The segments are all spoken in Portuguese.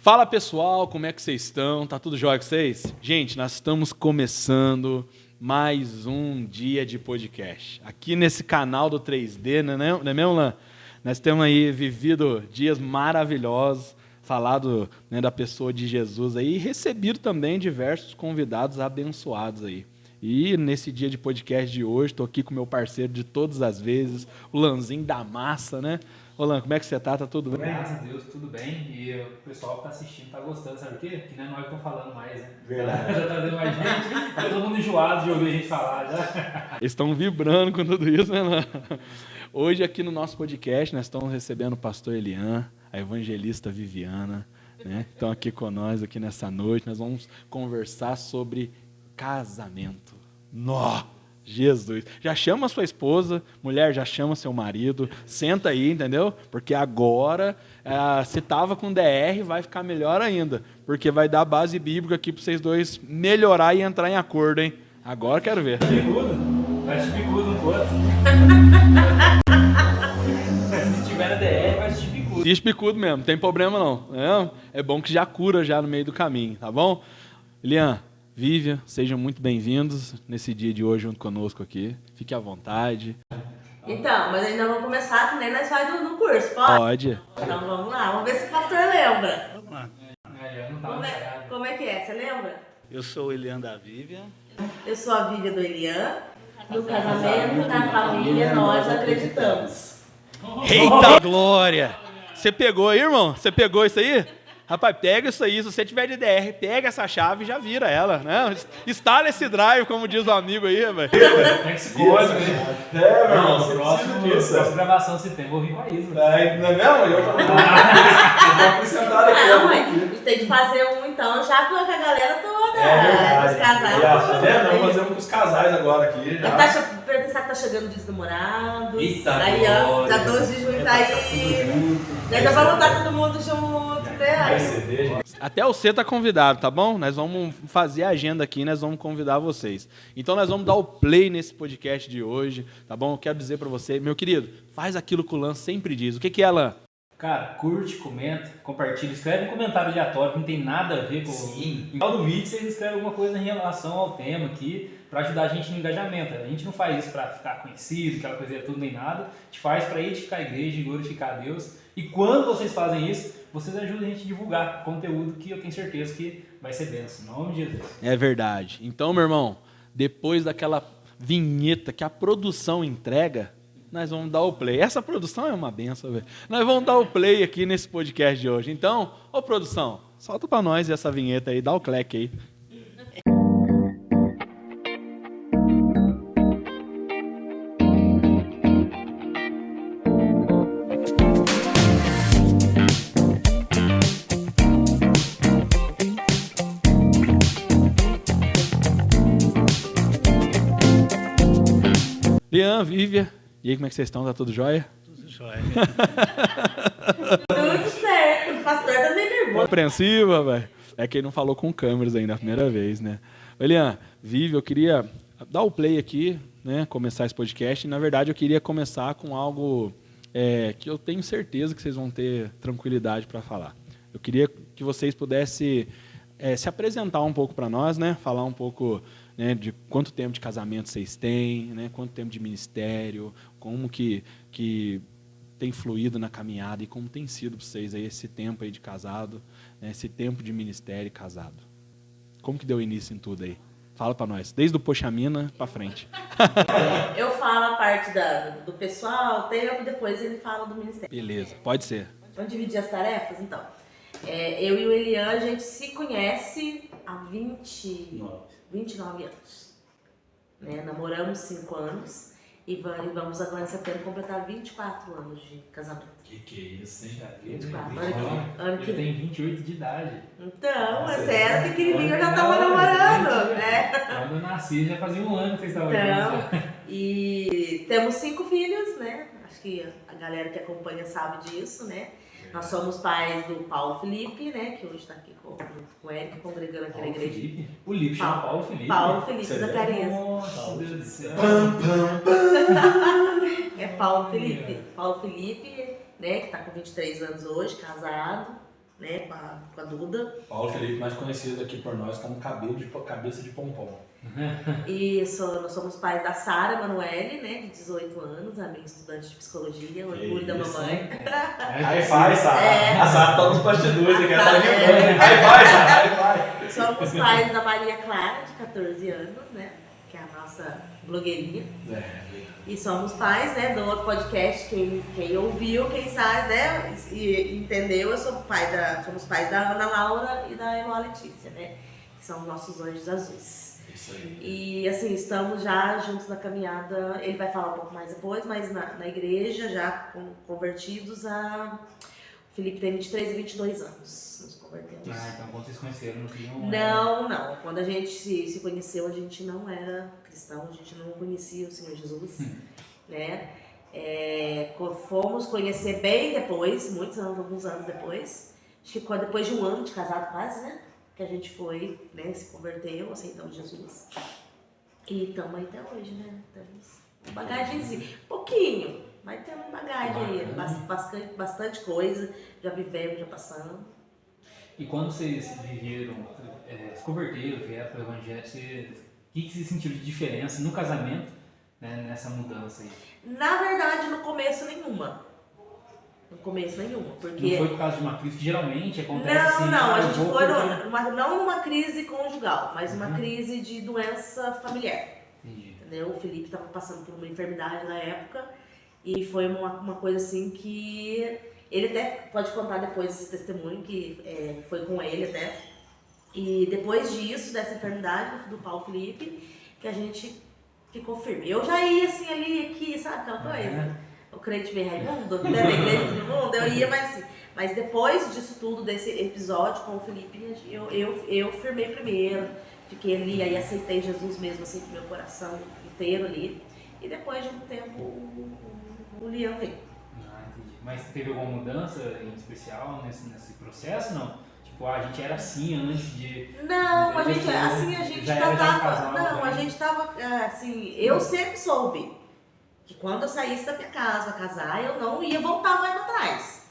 Fala pessoal, como é que vocês estão? Tá tudo jóia com vocês? Gente, nós estamos começando mais um dia de podcast. Aqui nesse canal do 3D, não é mesmo, Lan? Nós temos aí vivido dias maravilhosos, falado, né, da pessoa de Jesus aí e recebido também diversos convidados abençoados aí. E nesse dia de podcast de hoje, estou aqui com meu parceiro de todas as vezes, o Lanzinho da massa, né? Ô Lan, como é que você tá? Tá tudo bem? Graças a Deus, tudo bem. E o pessoal que tá assistindo tá gostando, sabe o quê? Que não é nós que estamos falando mais, né? Verdade. Já tá vendo mais gente, tá todo mundo enjoado de ouvir a gente falar já. Eles estão vibrando com tudo isso, né, Lan? Hoje aqui no nosso podcast, nós estamos recebendo o pastor Elian, a evangelista Viviana, né? Estão aqui com nós aqui nessa noite. Nós vamos conversar sobre casamento. Nó! Jesus! Já chama a sua esposa, mulher, já chama seu marido, senta aí, entendeu? Porque agora, se tava com DR, vai ficar melhor ainda, porque vai dar base bíblica aqui para vocês dois melhorar e entrar em acordo, hein? Agora quero ver. Bicudo? Vai assistir bicudo um pouco. Se tiver na DR, vai assistir bicudo. Assiste bicudo mesmo, não tem problema não. É bom que já cura já no meio do caminho, tá bom? Elian, Vivian, sejam muito bem-vindos nesse dia de hoje junto conosco aqui. Fique à vontade. Então, mas ainda vamos começar, que nem nós faz no curso, pode? Pode. Então vamos lá, vamos ver se o pastor lembra. Vamos lá. Não tá Como é que é? Você lembra? Eu sou o Elian da Vivian. Eu sou a Vivian do Elian. No casamento, na família, nós acreditamos. Eita glória! Você pegou aí, irmão? Você pegou isso aí? Rapaz, pega isso aí, se você tiver de DR, pega essa chave e já vira ela, né? Instala esse drive, como diz o amigo aí, velho. Tem que se coisa, né? Meu irmão, Não, próxima gravação se tem, vou vir com a Isa. Não é mesmo? Eu vou acrescentar aqui. Não, mãe, a gente tem que fazer um então, já com a galera toda. Os casais. Vamos fazer um com os casais agora aqui. Já. Pensar que tá chegando o dia dos namorados. Eita, aí, ó, glória. já 12 de junho tá aí. Ainda vai voltar todo mundo junto, né? Até você tá convidado, tá bom? Nós vamos fazer a agenda aqui, nós vamos convidar vocês. Então nós vamos dar o play nesse podcast de hoje, tá bom? Eu quero dizer pra você, meu querido, faz aquilo que o Lan sempre diz. O que é, Lan? Cara, curte, comenta, compartilha, escreve um comentário aleatório que não tem nada a ver com Sim. No final do vídeo vocês escrevem alguma coisa em relação ao tema aqui pra ajudar a gente no engajamento. A gente não faz isso pra ficar conhecido, aquela coisa tudo nem nada. A gente faz pra edificar a igreja e glorificar a Deus. E quando vocês fazem isso, vocês ajudam a gente a divulgar conteúdo que eu tenho certeza que vai ser bênção. Em nome de Jesus. É verdade. Então, meu irmão, depois daquela vinheta que a produção entrega, nós vamos dar o play. Essa produção é uma benção, velho. Nós vamos dar o play aqui nesse podcast de hoje. Então, ô produção, solta pra nós essa vinheta aí, dá o clack aí. Elian, Vivian, e aí, como é que vocês estão? Tá tudo jóia? Tudo jóia. Tudo certo. O pastor tá meio nervoso. Compreensiva, velho. É que ele não falou com câmeras ainda a primeira vez, né? Elian, Vivian, eu queria dar o play aqui, né? Começar esse podcast. E, na verdade, eu queria começar com algo que eu tenho certeza que vocês vão ter tranquilidade para falar. Eu queria que vocês pudessem se apresentar um pouco para nós, né? Falar um pouco, né, de quanto tempo de casamento vocês têm, né? Quanto tempo de ministério, como que tem fluído na caminhada e como tem sido para vocês aí esse tempo aí de casado, né? Esse tempo de ministério e casado. Como que deu início em tudo aí? Fala para nós, desde o Poxamina para frente. Eu falo a parte do pessoal, o tempo, depois ele fala do ministério. Beleza, pode ser. Vamos dividir as tarefas, então. Eu e o Elian, a gente se conhece há 29 anos. Né? Namoramos 5 anos e vamos agora em setembro completar 24 anos de casamento. Que isso, hein? 24. Eu tenho 28 de idade. Então, você era pequenininho, eu já tava namorando, né? Quando eu nasci, já fazia um ano que vocês estavam Então, juntos. e temos 5 filhos, né? Acho que a galera que acompanha sabe disso, né? Nós somos pais do Paulo Felipe, né? Que hoje está aqui com o Eric, congregando aqui na Paulo igreja. Felipe? O Lipe chama Paulo Felipe? Paulo Felipe Zacarias. Nossa, Deus do céu. É Paulo Felipe. Paulo Felipe, né? Que tá com 23 anos hoje, casado. né, com a Duda. Paulo Felipe, mais conhecido aqui por nós como cabeça de pompom. Nós somos pais da Sara Emanuele, né, de 18 anos, a minha estudante de psicologia, orgulho da mamãe. Aí faz, Sara. É. A Sara tá nos bastidores aqui, ela tá Sara, lembrando. Aí faz, Sara, aí faz. Somos pais da Maria Clara, de 14 anos, né, que é a nossa blogueirinha. E somos pais, né, do outro podcast, quem ouviu, quem sabe, né, e entendeu, somos pais da Ana Laura e da Eloá Letícia, né, que são nossos anjos azuis. Isso aí. E assim, estamos já juntos na caminhada, ele vai falar um pouco mais depois, mas na igreja, já convertidos o Felipe tem 23 e 22 anos, nos convertemos. Então quando vocês conheceram, não tinham... Não. Quando a gente se conheceu, a gente não era cristão, a gente não conhecia o Senhor Jesus, né? Fomos conhecer bem depois, alguns anos depois, acho que depois de um ano de casado quase, né? Que a gente foi, né, se converteu, aceitamos Jesus. E estamos aí até hoje, né? Temos uma bagagemzinha, pouquinho, mas temos bagagem aí, bastante coisa, já vivemos, já passamos. E quando vocês viveram, se converteram, vieram para o Evangelho, o que vocês sentiram de diferença no casamento, né, nessa mudança aí? Na verdade, no começo nenhuma. Porque... Não foi por causa de uma crise, que geralmente acontece Não, a gente foi porque... não numa crise conjugal, mas uma crise de doença familiar. Entendi. Entendeu? O Felipe estava passando por uma enfermidade na época e foi uma coisa assim que ele até pode contar depois esse testemunho que foi com ele até. E depois disso, dessa enfermidade do Paulo Felipe, que a gente ficou firme. Eu já ia assim ali, aqui, sabe aquela coisa? O crente bem Raimundo, né, da igreja do mundo, eu ia, mas depois disso tudo, desse episódio com o Felipe, eu firmei primeiro, fiquei ali, aí aceitei Jesus mesmo, assim, com meu coração inteiro ali, e depois de um tempo o Liam veio. Entendi. Mas teve alguma mudança em especial nesse processo, não? Tipo, a gente era assim antes de... Não, a gente já tava... Não, a gente tava, assim, eu sempre soube que quando eu saísse da minha casa pra casar, eu não ia voltar mais atrás.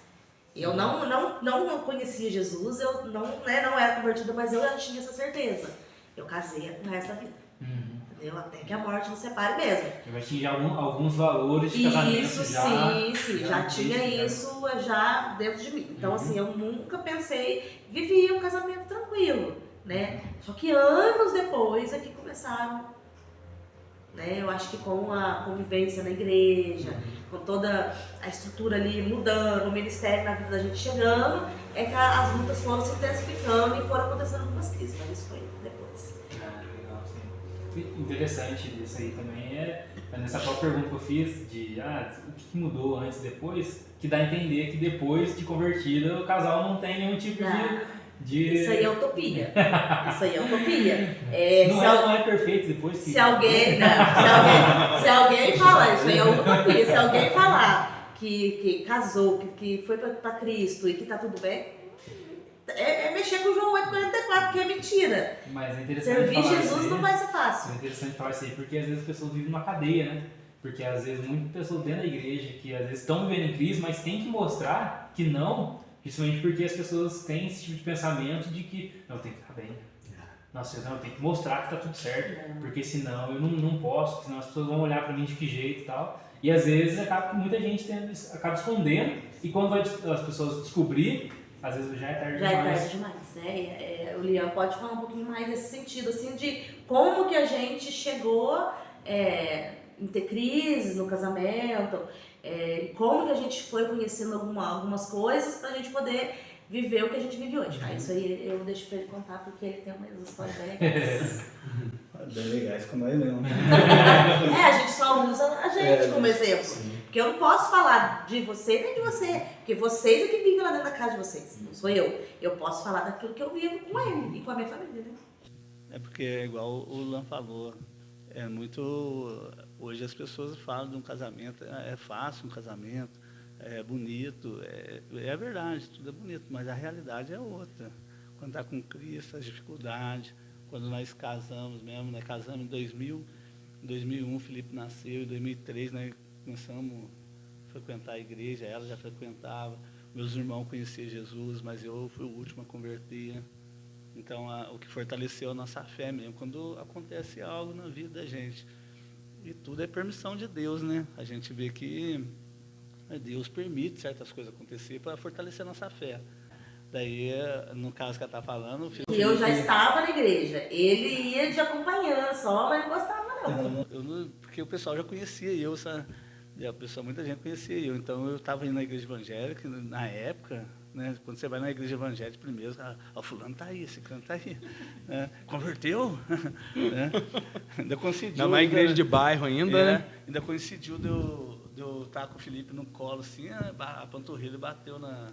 Eu não conhecia Jesus, eu não era convertida, mas eu já tinha essa certeza. Eu casei com o resto da vida. Entendeu? Até que a morte nos separe mesmo. Eu já tinha alguns valores de casamento. Isso, sim, já tinha isso já dentro de mim. Então, assim, eu nunca pensei, vivia um casamento tranquilo, né? Só que anos depois é que começaram... Né? Eu acho que com a convivência na igreja, com toda a estrutura ali mudando, o ministério na vida da gente chegando, é que as lutas foram se intensificando e foram acontecendo algumas crises, mas isso foi depois. Legal, sim. Interessante isso aí também nessa própria pergunta que eu fiz, de o que mudou antes e depois, que dá a entender que depois de convertida o casal não tem nenhum tipo de... Isso aí é utopia. Não é perfeito depois que... Se alguém falar, isso aí é utopia. Se alguém falar que casou, que foi pra Cristo e que tá tudo bem, é mexer com o João 8,44, que é mentira. Mas é interessante servir falar Jesus isso aí, não vai ser fácil. É interessante falar isso aí, porque às vezes as pessoas vivem numa cadeia, né? Porque às vezes muitas pessoas dentro da igreja que às vezes estão vivendo em crise, mas tem que mostrar que não... Principalmente porque as pessoas têm esse tipo de pensamento de que não, tem que estar bem. Nossa, eu tenho que mostrar que está tudo certo, porque senão eu não posso, senão as pessoas vão olhar para mim de que jeito e tal. E às vezes acaba que muita gente acaba escondendo, e quando as pessoas descobrir, às vezes já é tarde demais. Já é tarde demais. O Liam pode falar um pouquinho mais nesse sentido, assim, de como que a gente chegou em ter crises no casamento, como que a gente foi conhecendo algumas coisas pra gente poder viver o que a gente vive hoje. Isso aí eu deixo pra ele contar, porque ele tem umas histórias bem legais. Bem legais com nós mesmo. A gente só usa a gente como exemplo. Sim. Porque eu não posso falar de você nem de você, porque vocês é que vivem lá dentro da casa de vocês, não sou eu. Eu posso falar daquilo que eu vivo com ele e com a minha família, né? É porque, igual o Lan falou, hoje as pessoas falam de um casamento, é fácil um casamento, é bonito, é verdade, tudo é bonito, mas a realidade é outra. Quando está com Cristo, as dificuldades, quando nós casamos mesmo, né? Casamos em 2000, em 2001 o Felipe nasceu, em 2003 nós começamos a frequentar a igreja, ela já frequentava. Meus irmãos conheciam Jesus, mas eu fui o último a converter. Então, o que fortaleceu a nossa fé mesmo, quando acontece algo na vida da gente. E tudo é permissão de Deus, né? A gente vê que Deus permite certas coisas acontecer para fortalecer a nossa fé. Daí, no caso que ela está falando... E eu já estava na igreja. Ele ia de acompanhando só, mas não gostava não. Porque o pessoal já conhecia eu, sabe? Muita gente conhecia eu. Então, eu estava indo na igreja evangélica, na época, né? Quando você vai na igreja evangélica primeiro, o fulano está aí, esse canto está aí. Né? Converteu? Né? Ainda coincidiu. Na igreja de bairro ainda, né? Ainda coincidiu de eu estar com o Felipe no colo, assim, a panturrilha bateu na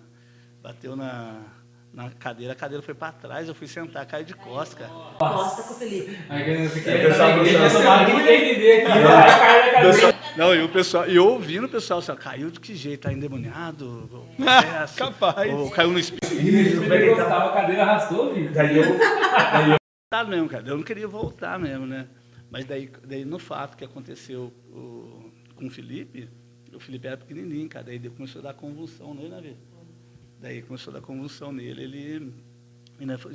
cadeira, a cadeira foi para trás, eu fui sentar, caiu de costas, cara. Costa com o Felipe. Aí você quer entrar na igreja, tomara que ninguém me vê aqui, vai cair na cadeira. Não, e o pessoal, e eu ouvindo o pessoal, assim, caiu de que jeito? Tá endemoniado? Capaz. Ou caiu no espírito. Ele gostava, a cadeira arrastou, filho. Daí eu Tá mesmo, cara. Eu não queria voltar mesmo, né? Mas daí no fato que aconteceu com o Felipe era pequenininho, cara. Daí começou a dar convulsão nele, né? Daí começou a dar convulsão nele. Ele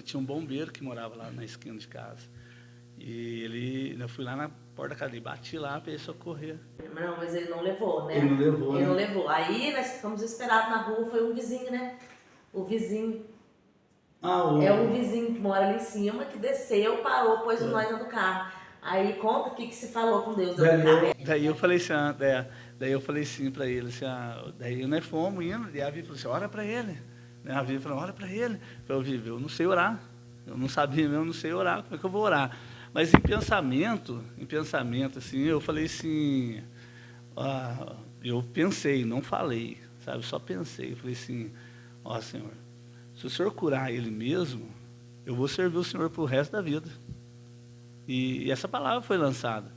tinha um bombeiro que morava lá na esquina de casa. E eu fui lá na porta da casa dele, bati lá para ele socorrer. Não, mas ele não levou, né? Ele não levou, Ele né? não levou. Aí nós ficamos esperados na rua, foi um vizinho, né? O vizinho. É um vizinho que mora ali em cima, que desceu, parou, pôs nós dentro do carro. Aí conta o que se falou com Deus dentro do carro. Daí eu falei assim, para ele, assim, daí nós fomos indo, e a Vivi falou assim, ora para ele. A Vivi falou, ora para ele. Eu falei, Vivi, eu não sei orar. Eu não sabia mesmo, eu não sei orar, como é que eu vou orar? Mas em pensamento, assim, eu falei assim, eu pensei, não falei, sabe, só pensei, eu falei assim, Senhor, se o Senhor curar ele mesmo, eu vou servir o Senhor para o resto da vida. E essa palavra foi lançada.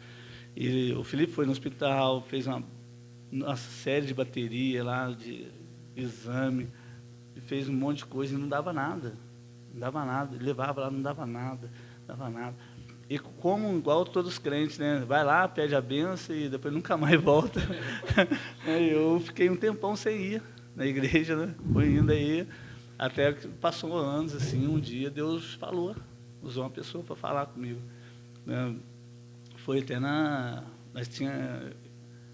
E o Felipe foi no hospital, fez uma série de bateria lá, de exame, e fez um monte de coisa e não dava nada. Não dava nada. Ele levava lá, não dava nada. E como igual todos os crentes, né? Vai lá, pede a benção e depois nunca mais volta. Eu fiquei um tempão sem ir na igreja, né? Fui indo aí, até que passou anos, assim, um dia Deus falou, usou uma pessoa para falar comigo. Foi até nós tínhamos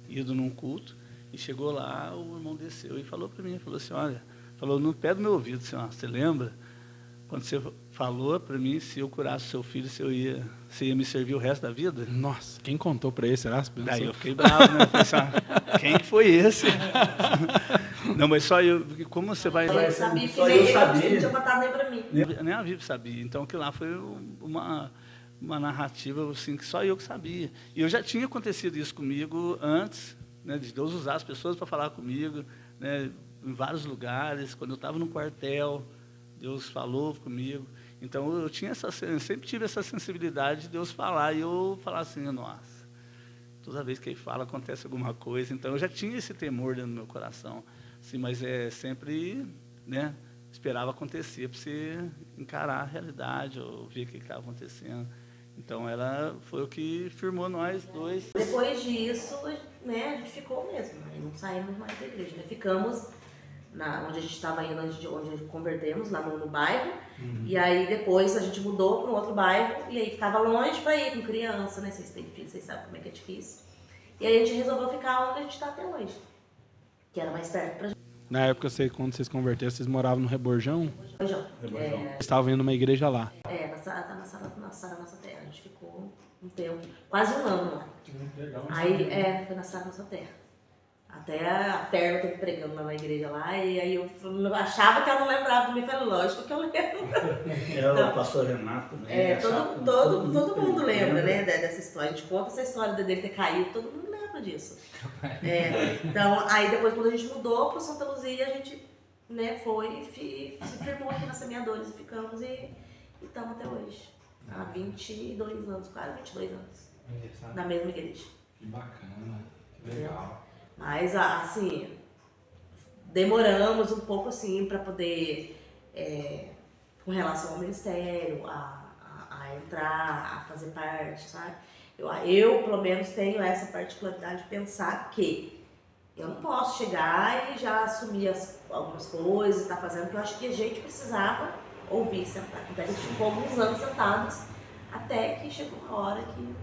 ido num culto e chegou lá, o irmão desceu e falou para mim, falou assim, olha, falou no pé do meu ouvido, assim, você lembra? Quando você falou para mim, se eu curasse o seu filho, você ia me servir o resto da vida? Nossa, quem contou para ele, será? Daí eu fiquei bravo, né? Falei assim, quem que foi esse? Não, mas só eu, como você vai... Eu sabia que Só nem eu ele sabia. não tinha contado nem pra mim. Nem a Vivi sabia. Então, aquilo lá foi uma narrativa assim, que só eu que sabia. E eu já tinha acontecido isso comigo antes, né, de Deus usar as pessoas para falar comigo, né, em vários lugares. Quando eu estava no quartel, Deus falou comigo. Então, eu sempre tive essa sensibilidade de Deus falar. E eu falar assim, nossa, toda vez que ele fala, acontece alguma coisa. Então, eu já tinha esse temor dentro do meu coração. Assim, mas sempre, né, esperava acontecer para você encarar a realidade ou ver o que estava acontecendo. Então, ela foi o que firmou nós dois. Depois disso, né, a gente ficou mesmo, né? Não saímos mais da igreja, né? Ficamos onde a gente estava indo, onde convertemos, lá no bairro. E aí depois a gente mudou para um outro bairro e aí ficava longe para ir com criança, né? Vocês têm filho, vocês sabem como é que é difícil. E aí a gente resolveu ficar onde a gente está até hoje, que era mais perto pra gente. Na época, quando vocês converteram, vocês moravam no Reborjão? Reborjão. Estavam indo numa igreja lá. Na sala Nossa Terra. A gente ficou um tempo, quase um ano lá. Legal. Aí, foi na sala Nossa Terra. Até a Terra teve pregando lá na igreja lá, e aí eu achava que ela não lembrava de mim, falei, lógico que eu lembro. O pastor Renato, né? Todo mundo lembra, né, dessa história. A gente conta essa história dele ter caído, todo mundo lembra disso. Então, aí depois quando a gente mudou para Santa Luzia, a gente, né, foi e se firmou aqui na Semeadores e ficamos e estamos até hoje. Há 22 anos, quase 22 anos, na mesma igreja. Que bacana, que legal. Mas, assim, demoramos um pouco, assim, para poder, com relação ao ministério, a entrar, a fazer parte, sabe? Eu, pelo menos, tenho essa particularidade de pensar que eu não posso chegar e já assumir algumas coisas, está fazendo, que eu acho que a gente precisava ouvir, sentar. Então a gente ficou alguns anos sentados, até que chegou uma hora que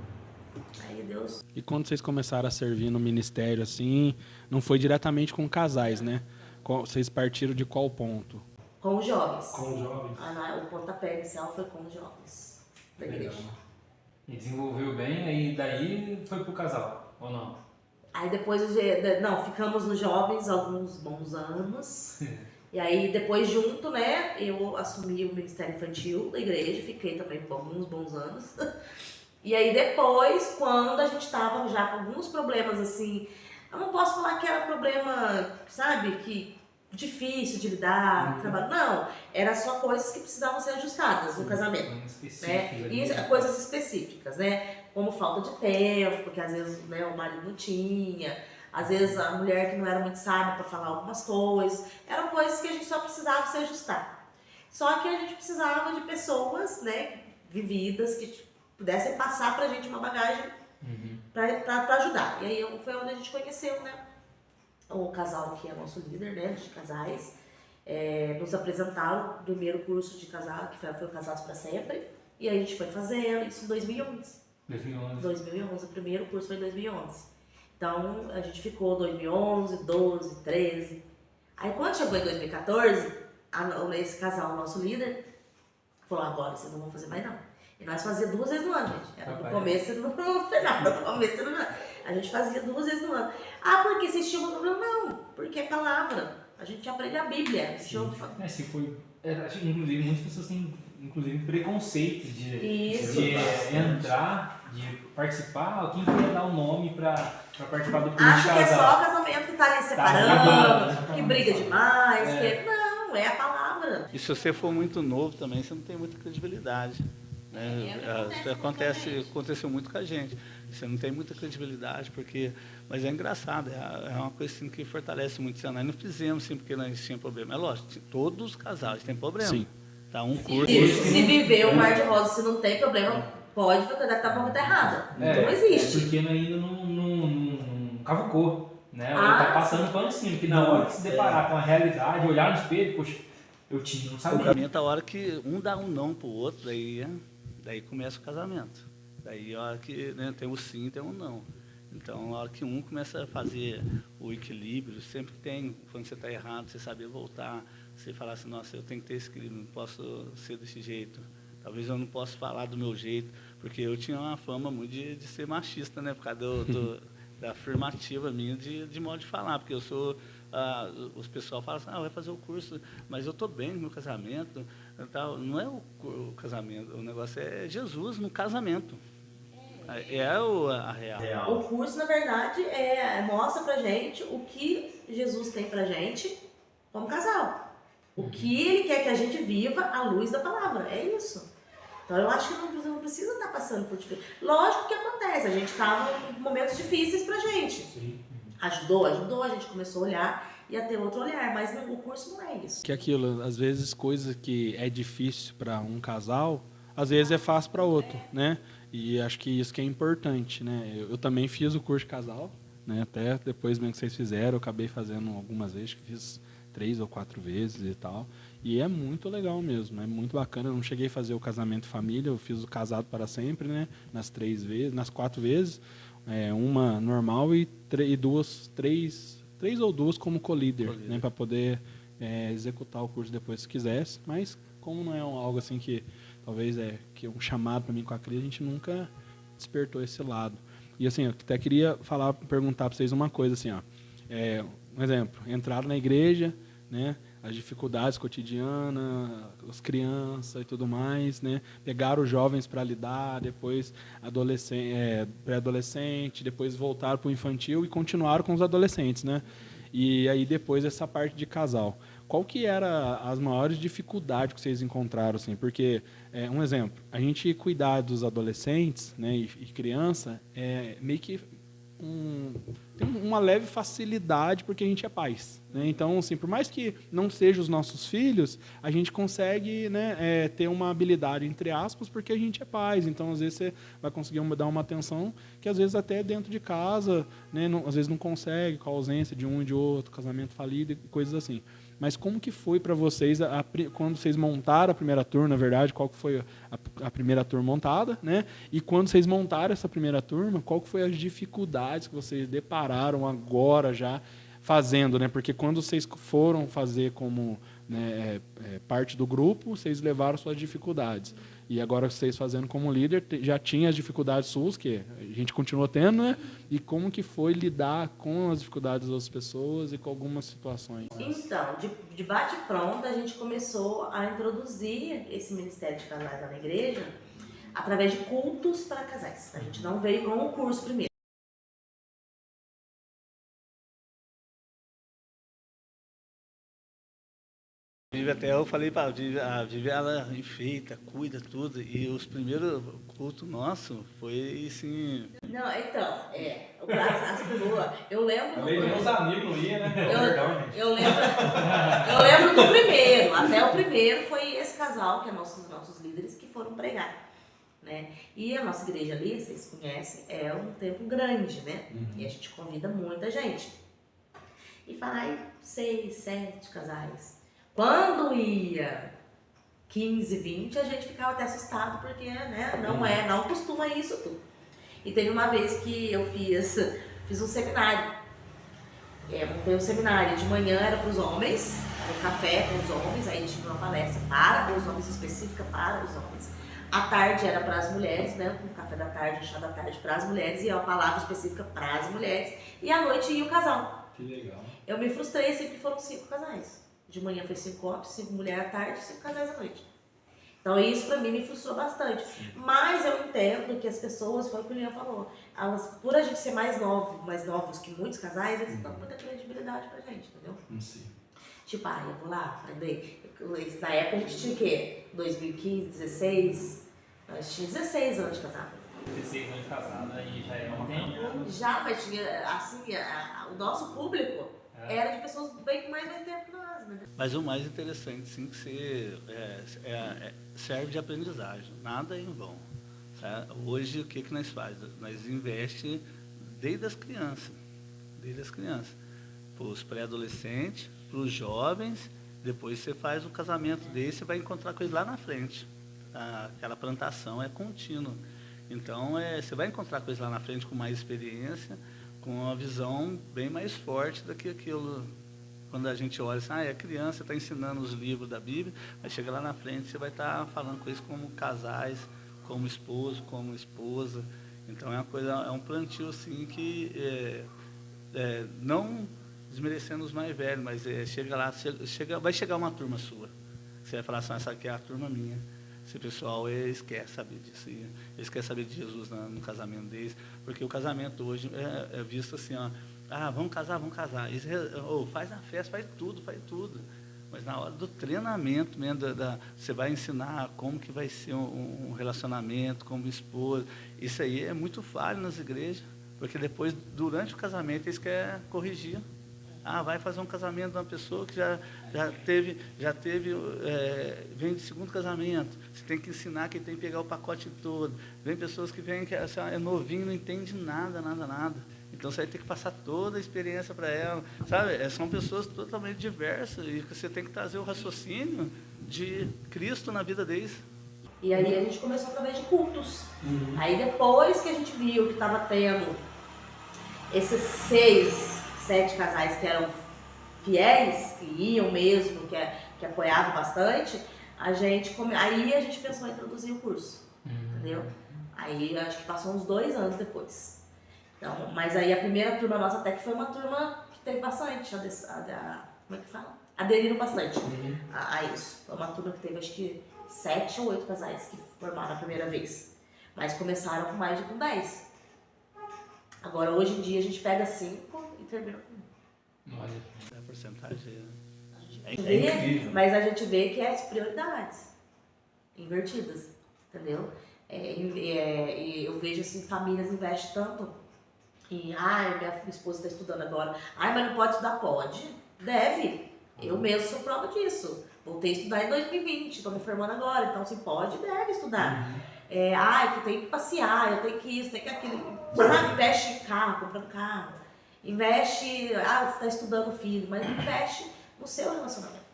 aí Deus... E quando vocês começaram a servir no ministério, assim, não foi diretamente com casais, né? Vocês partiram de qual ponto? Com os jovens. Com os jovens. O pontapé inicial foi com os jovens da igreja. E desenvolveu bem, aí daí foi pro casal, ou não? Aí depois, não, ficamos nos jovens alguns bons anos. E aí depois junto, né, eu assumi o ministério infantil da igreja, fiquei também por alguns bons anos. E aí depois, quando a gente tava já com alguns problemas assim, eu não posso falar que era problema, sabe, que difícil de lidar, trabalho, não, era só coisas que precisavam ser ajustadas no casamento. Né? E coisas específicas, né? Como falta de tempo, porque às vezes, né, o marido não tinha, às vezes a mulher que não era muito sábia para falar algumas coisas, eram coisas que a gente só precisava se ajustar. Só que a gente precisava de pessoas, né, vividas, que pudessem passar pra gente uma bagagem para ajudar. E aí foi onde a gente conheceu, né, o casal que é nosso líder, né, de casais. Nos apresentaram o primeiro curso de casal, que foi o Casados para Sempre, e aí a gente foi fazendo isso em 2011. 2011, o primeiro curso foi em 2011. Então a gente ficou 2011, 12, 13. Aí quando chegou em 2014, esse casal, nosso líder, falou: agora vocês não vão fazer mais não. E nós fazíamos 2 vezes no ano, gente. Era no começo e no final. No começo e no final. A gente fazia 2 vezes no ano. Ah, porque vocês tinham um problema? Não, porque é palavra. A gente aprende a Bíblia. Se foi, acho que inclusive muitas pessoas têm preconceito de entrar, de participar. Quem queria dar o nome para participar do curso de casal? Acho que é só o casamento que tá ali separando, que briga demais. Não, é a palavra. E se você for muito novo também, você não tem muita credibilidade. Né? Aconteceu muito com a gente. Você não tem muita credibilidade, mas é engraçado, é uma coisa assim, que fortalece muito. Nós não fizemos assim, porque nós tínhamos problema. É lógico, todos os casais têm problema. Sim. Tá, um curso. Se viver o mar de rosa, se não tem problema, pode fazer, deve estar a boca errada. Não existe. Porque ainda não cavucou. Né? Ele tá passando pano em cima, que na hora que se deparar com a realidade, olhar no espelho, poxa, eu não sabia. O casamento é a hora que um dá um não pro outro, daí começa o casamento. Daí a hora que, né, tem o sim, tem o não. Então, a hora que um começa a fazer o equilíbrio, sempre tem, quando você está errado, você saber voltar, você falar assim: nossa, eu tenho que ter esse equilíbrio, não posso ser desse jeito. Talvez eu não possa falar do meu jeito, porque eu tinha uma fama muito de ser machista, né, por causa da afirmativa minha de modo de falar, porque eu sou... os pessoal falam assim: vai fazer o curso, mas eu estou bem no meu casamento. Tal. Não é o casamento, o negócio é Jesus no casamento. A real. O curso, na verdade, mostra pra gente o que Jesus tem pra gente como casal. O que ele quer que a gente viva à luz da palavra. É isso. Então eu acho que não precisa estar passando por dificuldade. Lógico que acontece, a gente estava em momentos difíceis pra gente. Sim. Ajudou, a gente começou a olhar e a ter outro olhar, mas o curso não é isso. Que aquilo, às vezes, coisa que é difícil para um casal, às vezes é fácil para outro, né? E acho que isso que é importante, né? Eu também fiz o curso de casal, né? Até depois mesmo que vocês fizeram, eu acabei fazendo algumas vezes, que fiz 3 ou 4 vezes e tal. E é muito legal mesmo, é muito bacana. Eu não cheguei a fazer o casamento família, eu fiz o casado para sempre, né? Nas 4 vezes. Uma normal e 3 ou 2 como co-líder, né, para poder executar o curso depois se quisesse, mas como não é algo assim que talvez que é um chamado para mim com a Cris, a gente nunca despertou esse lado. E assim, eu até queria perguntar para vocês uma coisa assim, ó, um exemplo, entraram na igreja, né, as dificuldades cotidianas, as crianças e tudo mais, né? Pegaram os jovens para lidar, depois pré-adolescente, depois voltaram para o infantil e continuaram com os adolescentes, né? E aí depois essa parte de casal. Qual que era as maiores dificuldades que vocês encontraram, assim? Porque, um exemplo, a gente cuidar dos adolescentes, né, e criança é meio que tem uma leve facilidade porque a gente é pais, né? Então, assim, por mais que não sejam os nossos filhos, a gente consegue, né, ter uma habilidade, entre aspas, porque a gente é pais. Então, às vezes, você vai conseguir dar uma atenção que, às vezes, até dentro de casa, né, às vezes não consegue, com a ausência de um e de outro, casamento falido e coisas assim. mas como que foi para vocês quando vocês montaram a primeira turma, na verdade, qual que foi a primeira turma montada, né? E quando vocês montaram essa primeira turma, qual que foi as dificuldades que vocês depararam agora já fazendo, né? Porque quando vocês foram fazer como, né, parte do grupo, vocês levaram suas dificuldades. E agora vocês fazendo como líder, já tinha as dificuldades suas, que a gente continuou tendo, né? E como que foi lidar com as dificuldades das pessoas e com algumas situações? Então, de bate-pronto, a gente começou a introduzir esse Ministério de Casais lá na igreja através de cultos para casais. A gente não veio com o curso primeiro. Até eu falei para a Vivi, ela enfeita, cuida, tudo. E os primeiros cultos nossos foi assim. Não, então, as peruas, eu lembro. Às vezes nem os amigos não iam, né? Perdão, gente. Eu lembro do primeiro, até o primeiro foi esse casal, que é nossos líderes, que foram pregar, né? E a nossa igreja ali, vocês conhecem, é um templo grande, né? E a gente convida muita gente. E vai 6, 7 casais. Quando ia 15, 20, a gente ficava até assustado, porque, né, não costuma isso tudo. E teve uma vez que eu fiz um seminário. Montei um seminário. De manhã era para os homens, era um café com os homens, aí tinha uma palestra para os homens, específica para os homens. À tarde era para as mulheres, né, um café da tarde, um chá da tarde para as mulheres, e uma palavra específica para as mulheres. E à noite ia o casal. Que legal. Eu me frustrei, sempre foram 5 casais. De manhã foi 5 homens, 5 mulheres à tarde, 5 casais à noite. Então isso pra mim me frustrou bastante. Sim. Mas eu entendo que as pessoas, foi o que o Leon falou, elas, por a gente ser mais novos que muitos casais, eles dão muita credibilidade pra gente, entendeu? Sim. Tipo, eu vou lá aprender. Na época a gente tinha o quê? 2015, 16? Nós tínhamos 16 anos de casado. 16 anos de casado, aí já é um tempo. Já, mas tinha, assim, o nosso público era de pessoas bem mais tempo que nós, né? Mas o mais interessante, sim, que você serve de aprendizagem, nada em vão. Sabe? Hoje, o que nós fazemos? Nós investimos desde as crianças, para os pré-adolescentes, para os jovens, depois você faz um casamento desse e vai encontrar coisa lá na frente. Aquela plantação é contínua. Então, você vai encontrar coisa lá na frente com mais experiência, com uma visão bem mais forte do que aquilo. Quando a gente olha assim, é criança, está ensinando os livros da Bíblia, mas chega lá na frente, você vai estar falando com isso como casais, como esposo, como esposa. Então é um plantio assim que não desmerecendo os mais velhos, mas chega lá, vai chegar uma turma sua. Você vai falar assim, essa aqui é a turma minha. Esse pessoal, eles querem saber disso. Eles querem saber de Jesus no casamento deles. Porque o casamento hoje é visto assim, vamos casar. Eles, faz a festa, faz tudo. Mas na hora do treinamento mesmo, você vai ensinar como que vai ser um relacionamento, como esposa. Isso aí é muito falho nas igrejas. Porque depois, durante o casamento, eles querem corrigir. Vai fazer um casamento de uma pessoa que já teve, vem de segundo casamento. Você tem que ensinar que tem que pegar o pacote todo. Vem pessoas que vêm, que é novinho, não entende nada. Então você vai ter que passar toda a experiência para ela. Sabe? São pessoas totalmente diversas e você tem que trazer o raciocínio de Cristo na vida deles. E aí a gente começou através de cultos. Aí depois que a gente viu que estava tendo esses 6, 7 casais que eram fiéis, que iam mesmo, que apoiavam bastante, aí a gente pensou em introduzir o curso, entendeu? Aí acho que passou uns 2 anos depois. Então, mas aí a primeira turma nossa até que foi uma turma que teve bastante, como é que fala? Aderiram bastante a isso. Foi uma turma que teve acho que 7 ou 8 casais que formaram a primeira vez, mas começaram com mais de 10. Agora, hoje em dia, a gente pega 5 e termina com 1. Olha. A porcentagem é incrível. Mas a gente vê que é as prioridades invertidas, entendeu? Eu vejo assim, famílias investem tanto em, minha esposa está estudando agora, mas não pode estudar? Pode, deve. Eu mesmo sou prova disso. Voltei a estudar em 2020, estou me formando agora, então se pode, deve estudar. Que tem que passear, eu tenho que isso, tem que aquilo. Sabe, investe em carro, comprando carro. Investe, você está estudando filho, mas investe no seu relacionamento,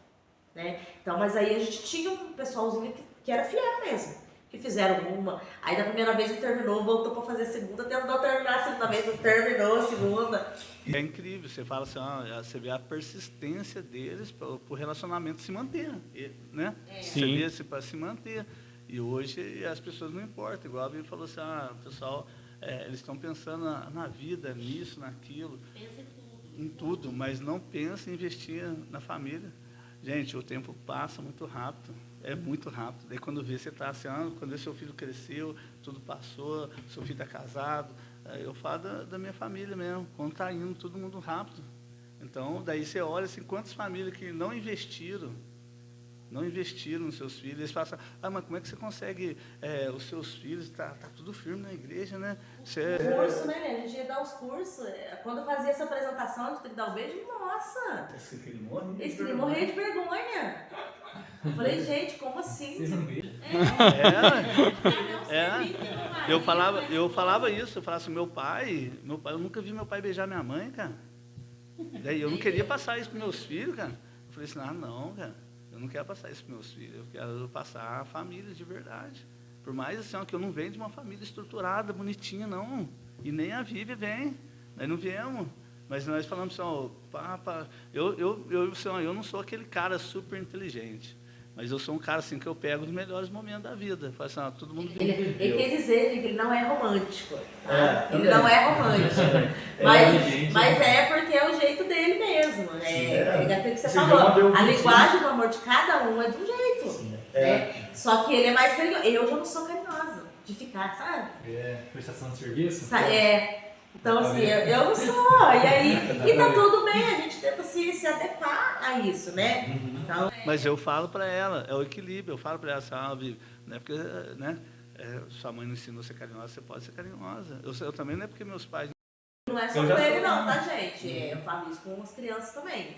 né? Então, mas aí a gente tinha um pessoalzinho que era fiel mesmo, que fizeram uma, aí da primeira vez não terminou, voltou pra fazer a segunda, tentou terminar a segunda vez, não terminou a segunda. E é incrível, você fala assim, você vê a persistência deles para o relacionamento se manter, né? Você vê para se manter. E hoje as pessoas não importam, igual a Bíblia falou assim, pessoal, eles estão pensando na vida, nisso, naquilo, em tudo, mas não pensa em investir na família. Gente, o tempo passa muito rápido, é muito rápido. Daí quando vê, você está assim, quando seu filho cresceu, tudo passou, seu filho está casado. Eu falo da minha família mesmo, quando está indo todo mundo rápido. Então, daí você olha assim, quantas famílias que não investiram nos seus filhos. Eles falam assim, mas como é que você consegue, os seus filhos, tá tudo firme na igreja, né? Você... Curso, né? A gente ia dar os cursos. Quando eu fazia essa apresentação de dar o beijo, nossa! Esse queria Eles queriam morrer de vergonha. Eu falei, gente, como assim? Vocês não beijam? Eu falava isso, eu falava assim, meu pai, eu nunca vi meu pai beijar minha mãe, cara. Daí eu não queria passar isso para meus filhos, cara. Eu falei assim, não, cara, eu não quero passar isso para meus filhos, eu quero passar a família de verdade. Por mais assim, que eu não venho de uma família estruturada, bonitinha, não. E nem a Vivi vem, nós não viemos. Mas nós falamos assim, eu não sou aquele cara super inteligente. Mas eu sou um cara assim que eu pego os melhores momentos da vida. Falo assim, todo mundo ele quer dizer que ele não é romântico. Tá? Ele não é romântico. Mas é porque é o jeito dele mesmo. É aquilo que você falou. A linguagem do amor de cada um é de um jeito. Né? Só que ele é mais carinhoso. Eu já não sou carinhosa de ficar, sabe? Prestação de serviço? Então, assim, eu não sou. E aí, e tá tudo bem, a gente tenta se adequar a isso, né? Então, mas eu falo para ela, é o equilíbrio. Eu falo para ela, sabe, né? Porque, né? Sua mãe não ensinou a ser carinhosa, você pode ser carinhosa. Eu também não é porque meus pais... não é só com ele não, tá, gente? Eu falo isso com as crianças também.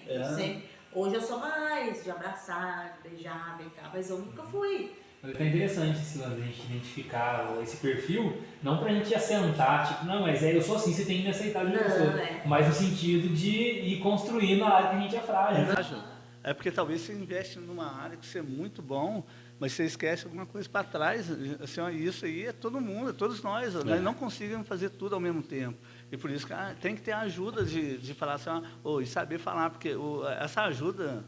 Hoje eu sou mais de abraçar, de beijar, vem cá, mas eu nunca fui. Mas é interessante esse lance de a gente identificar esse perfil, não pra gente assentar, tipo, não, mas eu sou assim, você tem que me aceitar de pessoa. Mas no sentido de ir construindo a área que a gente é frágil. É porque talvez você investe numa área que você é muito bom, mas você esquece alguma coisa para trás. Assim, isso aí é todo mundo, é todos nós. Nós não conseguimos fazer tudo ao mesmo tempo. E por isso que tem que ter a ajuda de falar assim, e saber falar, porque essa ajuda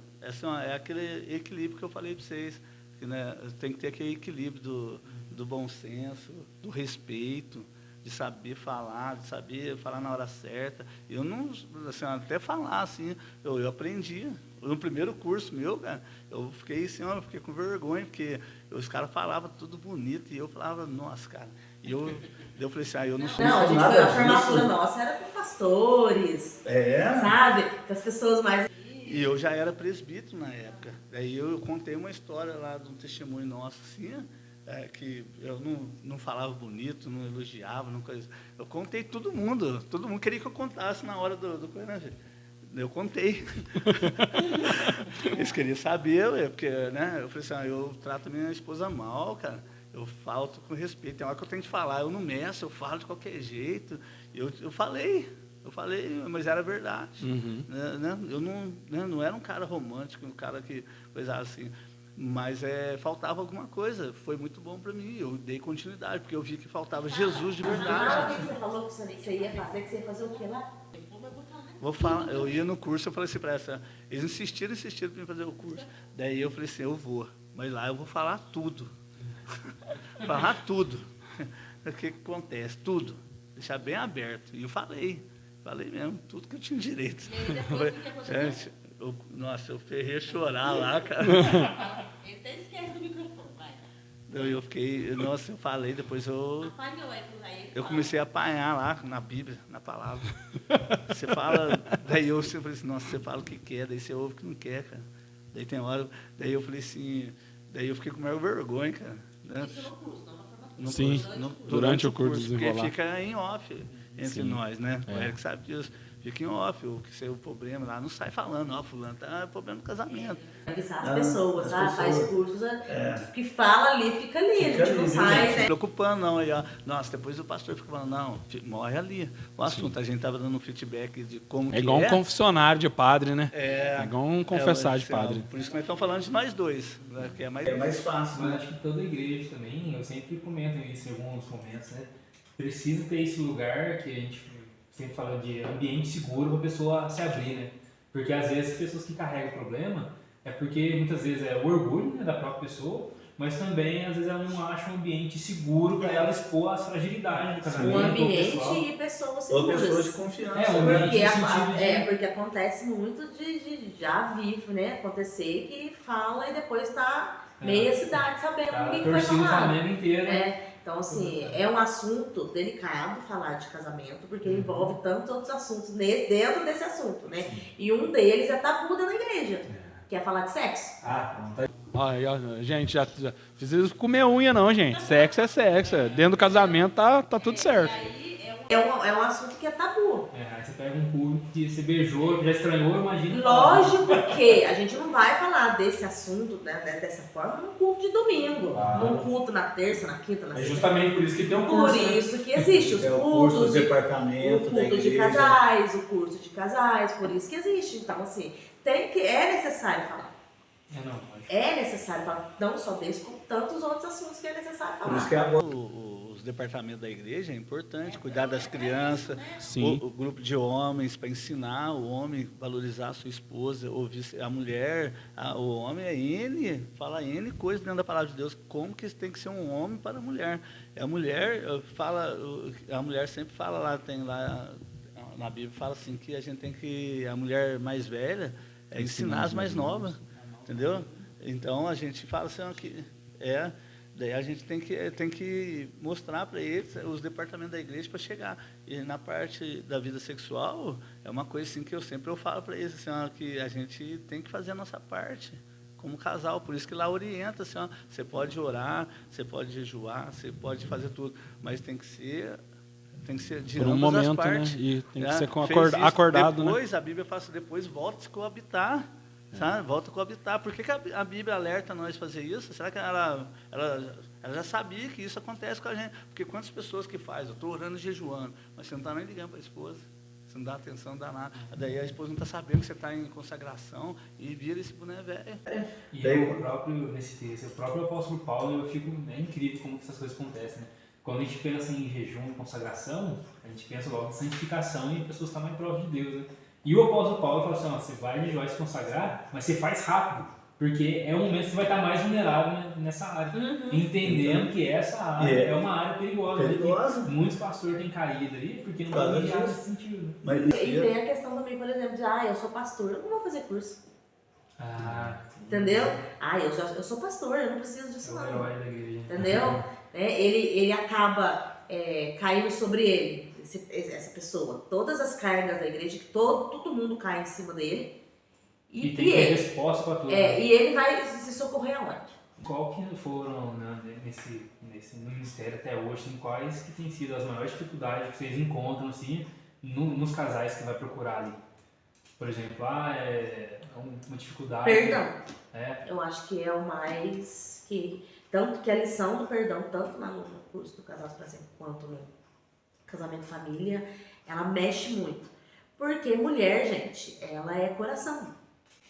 é aquele equilíbrio que eu falei para vocês. Que, né, tem que ter aquele equilíbrio do bom senso, do respeito, de saber falar na hora certa. Eu não, assim, até falar assim, eu aprendi. No primeiro curso meu, cara, eu fiquei assim, fiquei com vergonha, porque os caras falavam tudo bonito, e eu falava, nossa, cara. E eu falei assim, eu não sou... Não, a gente foi a formatura nossa, era com pastores, sabe? Com as pessoas mais... E eu já era presbítero na época. Daí eu contei uma história lá de um testemunho nosso, assim, que eu não falava bonito, não elogiava, não coisa. Eu contei todo mundo queria que eu contasse na hora do coisa, né? Eu contei. Eles queriam saber, porque, né? Eu falei assim, eu trato minha esposa mal, cara. Eu falto com respeito. Tem hora que eu tenho que falar, eu não meço, eu falo de qualquer jeito. Eu falei, mas era verdade. Né? Eu não era um cara romântico, um cara que coisa assim. Mas faltava alguma coisa. Foi muito bom para mim. Eu dei continuidade, porque eu vi que faltava Jesus de verdade. O que você falou que você ia fazer? Que você ia fazer o quê lá? Vou falar, eu ia no curso, eu falei assim para ela, eles insistiram para mim fazer o curso. Daí eu falei assim, eu vou, mas lá eu vou falar tudo. Falar tudo. O que acontece? Tudo. Deixar bem aberto. E eu falei mesmo, tudo que eu tinha direito. E aí depois o que aconteceu? Nossa, eu ferrei a chorar lá, cara. Ele até esquece do microfone, vai. Eu fiquei, nossa, eu falei, depois eu comecei a apanhar lá na Bíblia, na palavra. Você fala, daí eu falei assim, nossa, você fala o que quer, daí você ouve o que não quer, cara. Daí tem hora, daí eu falei assim, daí eu fiquei com maior vergonha, cara. Né? Isso no curso, não na formatura. Sim, durante o curso desenrolar. Porque fica em off entre nós, né? O Eric sabe disso. fica em off, o que ser o problema lá, não sai falando, ó, fulano, tá problema do casamento. Avisar as pessoas, as tá? Faz pessoas. cursos, que fala ali, fica ali, a gente não sai, Não né? preocupando, não. Aí, ó, nossa, depois o pastor fica falando, não, morre ali. O assunto, a gente estava dando um feedback de como que É igual um confessionário de padre, né? É igual um confessar de padre. Por isso que nós estamos falando de nós dois, né, que é mais fácil, Mas né? acho que toda igreja também, eu sempre comento isso em alguns momentos, né? Precisa ter esse lugar que a gente sempre fala de ambiente seguro para a pessoa se abrir, né? Porque às vezes as pessoas que carregam o problema é porque muitas vezes é o orgulho, né, da própria pessoa, mas também às vezes ela não acha um ambiente seguro para ela expor as fragilidades do casamento. Um ambiente pessoal. e pessoas Ou seguras. pessoas de confiança. É, um né? ambiente no sentido de... Porque acontece muito de já vivo, né? Acontecer que fala e depois tá meia cidade sabendo o que foi torcida o falado. Flamengo inteiro. Então, assim, é um assunto delicado falar de casamento, porque envolve tantos outros assuntos dentro desse assunto, né? E um deles é tabu da igreja, que é falar de sexo. Aí, ó, gente, já precisa comer unha não, gente. Sexo é sexo. Dentro do casamento tá tudo certo. É um assunto que é tabu. Aí você pega um público que você beijou, que já estranhou, imagina. Lógico que a gente não vai falar desse assunto, né, dessa forma num culto de domingo, num culto na terça, na quinta, na É sexta. justamente por isso que tem um Por curso, né? isso que existe os É o cultos, curso, o departamento o da culto de igreja. casais, o curso de casais, por isso que existe. Então, assim, é necessário falar. É necessário falar, não só desse, como tantos outros assuntos que é necessário Por isso falar. que os departamentos da igreja é importante, cuidar das crianças, Sim. o grupo de homens, para ensinar o homem a valorizar a sua esposa, ouvir a mulher, o homem é N, fala N coisas dentro da palavra de Deus, como que tem que ser um homem para a mulher. A mulher sempre fala lá, tem lá na Bíblia, fala assim que a gente tem que, a mulher mais velha, ensinar as mais novas, entendeu? Então a gente fala assim, ó, que daí a gente tem que mostrar para eles os departamentos da igreja para chegar. E na parte da vida sexual, é uma coisa assim que eu falo para eles, assim, ó, que a gente tem que fazer a nossa parte como casal. Por isso que lá orienta, assim, ó, você pode orar, você pode jejuar, você pode fazer tudo, mas tem que ser de Por um ambas as momento, partes. né? E tem que ser Fez isso, acordado, depois, a Bíblia fala assim, depois volta a se coabitar. Sabe? Volta a coabitar. Por que a Bíblia alerta nós a fazer isso? Será que ela já sabia que isso acontece com a gente? Porque quantas pessoas que fazem? Eu estou orando e jejuando, mas você não está nem ligando para a esposa. Você não dá atenção, não dá nada. Daí a esposa não está sabendo que você está em consagração e vira esse boné velho. E eu próprio, nesse texto, o próprio apóstolo Paulo, é incrível como que essas coisas acontecem, né? Quando a gente pensa em jejum e consagração, a gente pensa logo em santificação e a pessoa está mais prova de Deus, né? E o apóstolo Paulo fala assim, ó, você vai jejuar e se consagrar, mas você faz rápido, porque é o momento que você vai estar mais vulnerável nessa área. Entendendo que essa área é uma área perigosa. Perigosa. Né? Muitos pastores têm caído aí, porque não estão guiados nesse sentido. Né? Mas, E tem a questão também, por exemplo, de, eu sou pastor, eu não vou fazer curso. Entendeu? Eu sou pastor, eu não preciso disso É o não. herói da igreja. Entendeu? Ele acaba caindo sobre ele, essa pessoa. Todas as cargas da igreja, que todo mundo cai em cima dele. E tem que ter resposta para tudo. Né? E ele vai se socorrer aonde? Qual que foram, né, nesse ministério até hoje, assim, quais que têm sido as maiores dificuldades que vocês encontram assim, nos casais que vai procurar ali? Por exemplo, uma dificuldade... Perdão. Eu acho que é o mais... Tanto que a lição do perdão, tanto no curso do Casal para Sempre, quanto no Casamento e Família, ela mexe muito. Porque mulher, gente, ela é coração.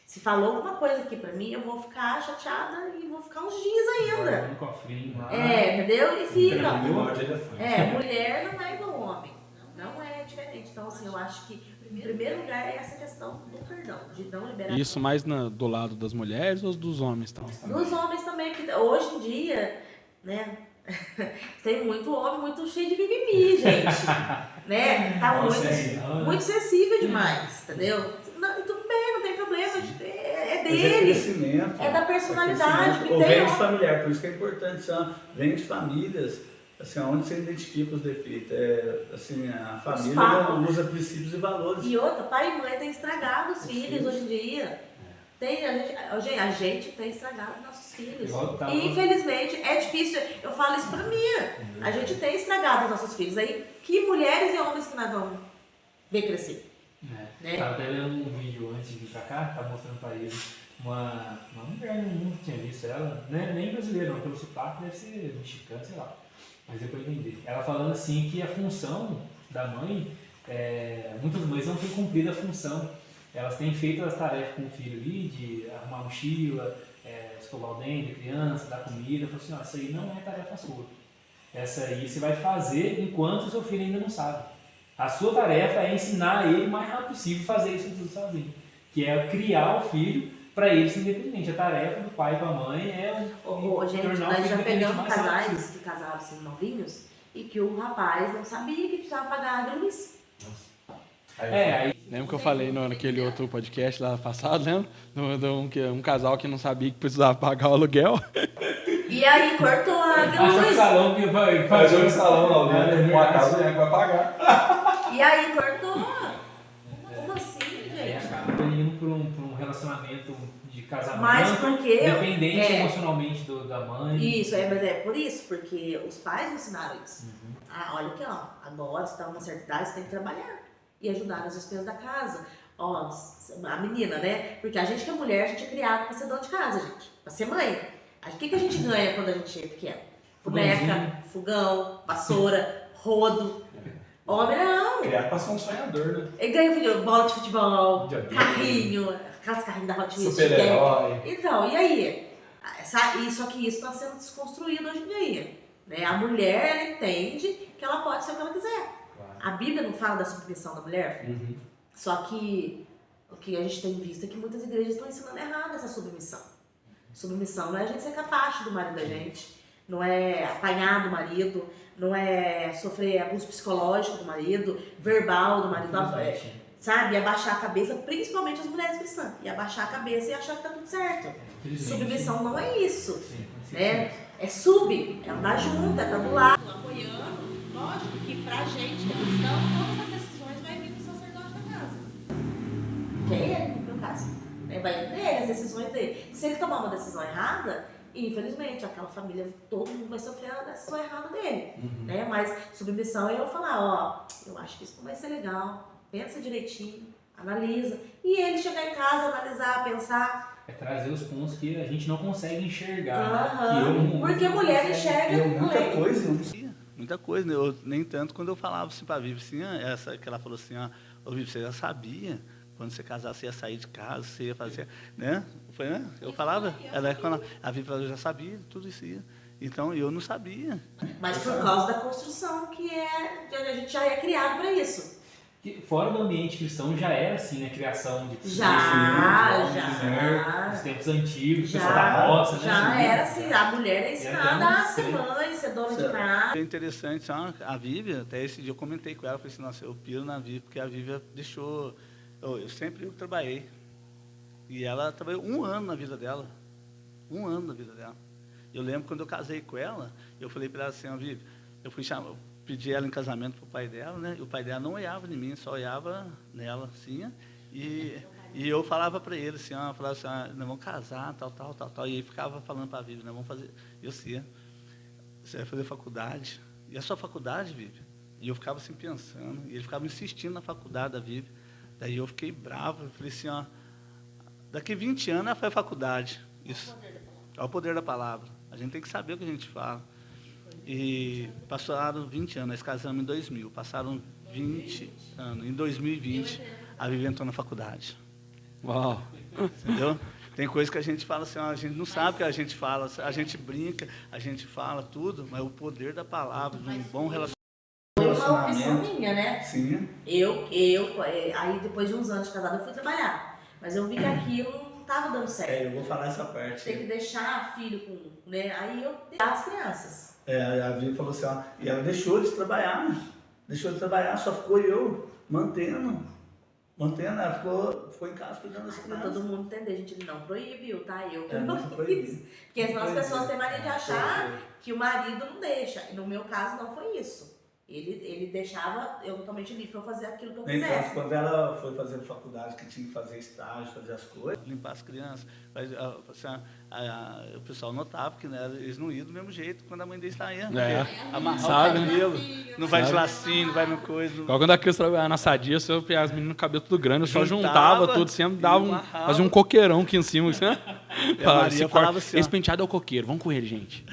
Se falou alguma coisa aqui pra mim, eu vou ficar chateada e vou ficar uns dias ainda. Um cofrinho lá. Entendeu? E fica. Mulher não é igual homem. Não é diferente. Então, assim, eu acho que, em primeiro lugar, é essa questão do perdão, de não liberar. Isso mais do lado das mulheres ou dos homens? Então? Dos homens também, que hoje em dia, né, tem muito homem muito cheio de mimimi, gente. Né? Tá muito sensível demais, entendeu? Não, e tudo bem, não tem problema, é dele. É da personalidade. Ou vem de familiar, por isso que é importante, vem de famílias, assim, onde você identifica os defeitos. Assim, a família usa princípios e valores. E outra, pai e mãe têm estragado os filhos hoje em dia. A gente tem estragado nossos filhos. E infelizmente é difícil, eu falo isso pra mim. A gente tem estragado os nossos filhos. Aí, que mulheres e homens que nós vamos ver crescer? Né? Tava até vendo um vídeo antes de vir pra cá, tá mostrando pra ele uma mulher, nunca tinha visto ela, né? Nem brasileira, não, pelo sotaque deve ser mexicana, sei lá. Mas depois eu entendi. Ela falando assim que a função da mãe, muitas mães não têm cumprido a função. Elas têm feito as tarefas com o filho ali, de arrumar a mochila, escovar o dente da criança, dar comida. Falou assim, ó, isso aí não é tarefa sua. Essa aí você vai fazer enquanto o seu filho ainda não sabe. A sua tarefa é ensinar ele o mais rápido possível a fazer isso tudo sozinho. Que é criar o filho para ele ser independente. A tarefa do pai e da mãe é Gente, tornar o nós filho já independente pegamos mais rápido casais possível. que casaram assim novinhos e que o rapaz não sabia que precisava pagar a luz. Aí Lembra que eu falei naquele outro podcast lá passado, lembra? Um casal que não sabia que precisava pagar o aluguel. E aí cortou a achou que o luz. salão que vai Faz um salão lá, né? Uma casa é que vai pagar. E aí cortou. Como assim, Aí gente? acaba indo para um relacionamento de casamento, Mas porque- dependente emocionalmente da mãe. Isso, mas é por isso, porque os pais ensinaram isso. Ah, olha aqui, ó, agora você está numa certa idade, você tem que trabalhar e ajudar nas despesas da casa. Ó, a menina, né? Porque a gente que é mulher, a gente é criado para ser dona de casa, gente, para ser mãe. O que a gente ganha quando a gente é pequeno? Boneca, fogão, vassoura, rodo. Homem não. Criado pra ser um sonhador, né? Ele ganha bola de futebol, Videogame. carrinho, aquelas carrinhos da Hot Wheels. Super-herói. Então, e aí? Só que isso está sendo desconstruído hoje em dia. Né? A mulher, ela entende que ela pode ser o que ela quiser. A Bíblia não fala da submissão da mulher? Uhum. Só que o que a gente tem visto é que muitas igrejas estão ensinando errado essa submissão. Submissão não é a gente ser capacho do marido da gente, não é apanhar do marido, não é sofrer abuso psicológico do marido, verbal do marido, sabe? E abaixar a cabeça, principalmente as mulheres cristãs, e abaixar a cabeça e achar que tá tudo certo. Submissão não é isso, né? É andar junto, é estar do lado, apoiando. Lógico que pra gente que é cristão, todas as decisões vai vir do sacerdote da casa. Que é ele, no meu caso. Vai dele, as decisões dele. Se ele tomar uma decisão errada, infelizmente, aquela família, todo mundo vai sofrer a decisão errada dele. Né? Mas submissão é eu falar, ó, eu acho que isso não vai ser legal, pensa direitinho, analisa. E ele chegar em casa, analisar, pensar. É trazer os pontos que a gente não consegue enxergar. Aham. Que Porque a mulher enxerga Muita moleque. coisa, eu não sei. Muita coisa, né? Nem tanto quando eu falava assim para a Vivi, assim, essa que ela falou assim, ô Vivi, você já sabia, quando você casar, você ia sair de casa, você ia fazer, né? Foi, né? Eu falava, a Vivi falou, eu já sabia, tudo isso ia. Então, eu não sabia. Mas por causa da construção que a gente já é criado para isso. fora do ambiente cristão já era assim, né? Criação de Já. Nos tempos antigos, Já, pessoal da roça, né? já era assim, a mulher é ensinada a ser Sim. mãe, ser dona de casa. É interessante, a Vivi, até esse dia eu comentei com ela, falei assim, nossa, eu piro na Vivi, porque a Vivi deixou, eu sempre trabalhei, e ela trabalhou 1 ano na vida dela, 1 ano na vida dela. Eu lembro quando eu casei com ela, eu falei para ela assim, Vivi, eu pedi ela em casamento para o pai dela, né? E o pai dela não olhava em mim, só olhava nela, assim. E eu falava para ele, assim, falava assim, nós vamos casar, tal. E ele ficava falando para a Vivi, nós vamos fazer, eu sei, você vai fazer faculdade. E a sua faculdade, Vivi? E eu ficava assim pensando, e ele ficava insistindo na faculdade da Vivi. Daí eu fiquei bravo, eu falei assim, daqui 20 anos ela faz faculdade. Isso é o poder da palavra. A gente tem que saber o que a gente fala. E passaram 20 anos, nós casamos em 2000, passaram 20 anos. Em 2020, a Vivi entrou na faculdade. Uau! Entendeu? Tem coisa que a gente fala assim, a gente não sabe o que a gente fala, a gente brinca, a gente fala tudo, mas o poder da palavra, de um bom relacionamento. Foi uma opção minha, né? Sim. Aí depois de uns anos de casada, eu fui trabalhar. Mas eu vi que aquilo não estava dando certo. eu vou falar essa parte. Tem que deixar filho com, né? Aí eu deixava as crianças. A Vivi falou assim, e ela deixou de trabalhar, só ficou eu mantendo, ela ficou em casa cuidando das Pra crianças. todo mundo entender, a gente não proibiu, tá? Eu que É, não não fiz. proibiu. Porque senão as Não pessoas proibiu. têm mania de achar que o marido não deixa. E no meu caso não foi isso. Ele deixava eu totalmente livre para fazer aquilo que eu Então, quisesse. quando ela foi fazer faculdade, que tinha que fazer estágio, fazer as coisas, limpar as crianças, o pessoal notava que, né, eles não iam do mesmo jeito quando a mãe deles está indo. Amarrar Sabe, o né? cabelo, não vai de lacinho, não vai no coisa. Igual quando a criança trabalhava na Sadia, se eu pegar as meninas no cabelo tudo grande, eu só Juntava juntava tudo, sempre dava e amarrava. fazia um coqueirão aqui em cima. Assim, Maria falava assim, ó. esse penteado é o coqueiro, vamos com ele, gente.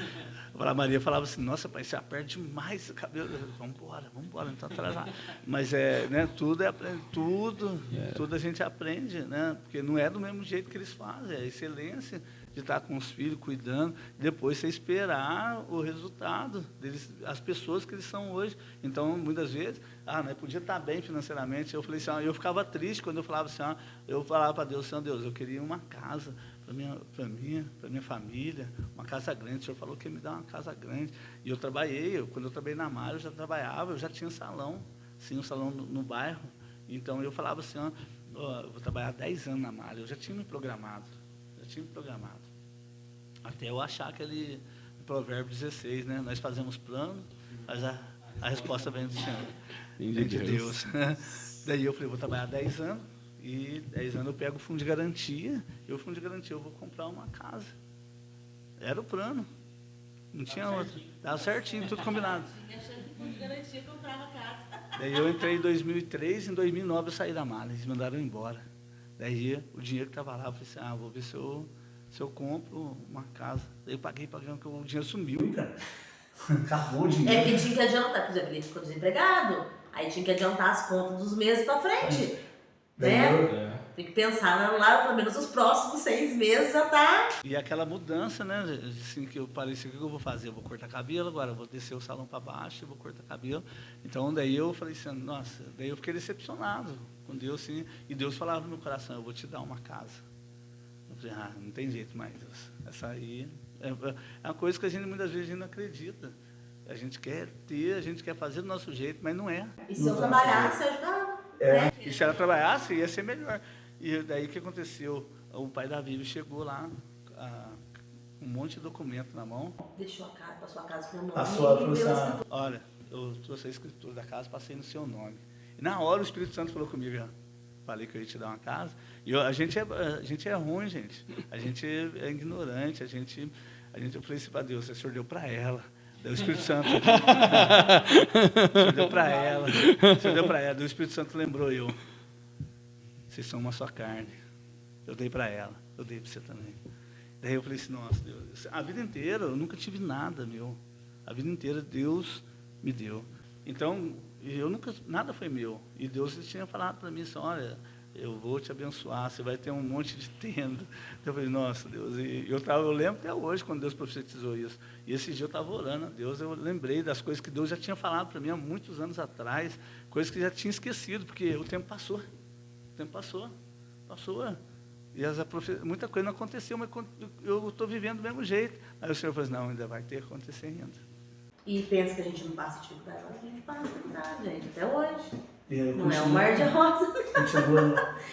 A Maria falava assim, nossa, pai, você aperta demais o cabelo. Vamos embora, então atrasar. Mas né, tudo a gente aprende, né? Porque não é do mesmo jeito que eles fazem, é a excelência de estar com os filhos, cuidando, depois você esperar o resultado deles, as pessoas que eles são hoje. Então, muitas vezes, né, podia estar bem financeiramente. Eu falei assim, eu ficava triste quando eu falava assim, eu falava para Deus, Deus, eu queria uma casa para minha família, uma casa grande. O Senhor falou que ia me dar uma casa grande. E eu trabalhei, quando eu trabalhei na Mar, eu já trabalhava, eu já tinha salão, sim, um salão no bairro. Então eu falava assim, eu vou trabalhar 10 anos na Mar, eu já tinha me programado. Até eu achar aquele provérbio 16, né? Nós fazemos plano, mas a resposta vem do Senhor. Vem de Deus. Daí eu falei, vou trabalhar 10 anos. E 10 anos eu pego o fundo de garantia, eu vou comprar uma casa. Era o plano. Não tinha outro. Dava certinho, tudo combinado. Tinha chance de fundo de garantia, comprava casa. Daí eu entrei em 2003, em 2009 eu saí da Mala, eles mandaram embora. Daí o dinheiro que estava lá, eu falei assim, vou ver se eu compro uma casa. Daí eu paguei, porque o dinheiro sumiu, cara. Acabou o dinheiro. É porque tinha que adiantar, por exemplo, ele ficou desempregado, aí tinha que adiantar as contas dos meses para frente. Né? Tem que pensar lá, pelo menos os próximos 6 meses já tá. E aquela mudança, né? Assim, que eu parei assim, o que eu vou fazer? Eu vou cortar cabelo agora, eu vou descer o salão para baixo, eu vou cortar cabelo. Então, daí eu falei assim, nossa, daí eu fiquei decepcionado com Deus, assim, e Deus falava no meu coração, eu vou te dar uma casa. Eu falei, não tem jeito mais, Deus. Essa aí é uma coisa que a gente muitas vezes não acredita. A gente quer ter, a gente quer fazer do nosso jeito, mas não é. E se eu trabalhasse, eu ajudava. E se ela trabalhasse, ia ser melhor. E daí o que aconteceu? O pai da Vivi chegou lá, um monte de documento na mão. Deixou a sua casa com o nome. Olha, eu trouxe a escritura da casa, passei no seu nome. E na hora o Espírito Santo falou comigo, falei que eu ia te dar uma casa. E a gente é ruim, gente. A gente é ignorante. Eu falei assim para Deus, o Senhor deu para ela. Daí o Espírito Santo. O Senhor deu para ela. Daí o Espírito Santo lembrou eu. Vocês são uma só carne. Eu dei para ela. Eu dei para você também. Daí eu falei assim, nossa, Deus. A vida inteira eu nunca tive nada, meu. A vida inteira Deus me deu. Então, nada foi meu. E Deus tinha falado para mim assim, olha, eu vou te abençoar, você vai ter um monte de tenda. Eu falei, nossa, Deus. E eu lembro até hoje, quando Deus profetizou isso. E esse dia eu estava orando a Deus, eu lembrei das coisas que Deus já tinha falado para mim há muitos anos atrás, coisas que já tinha esquecido, porque o tempo passou. O tempo passou. E muita coisa não aconteceu, mas eu estou vivendo do mesmo jeito. Aí o Senhor falou assim, não, ainda vai ter que acontecer ainda. E pensa que a gente não passa dificuldade, mas a gente passa dificuldade, gente, até hoje. Não é um mar de rosa.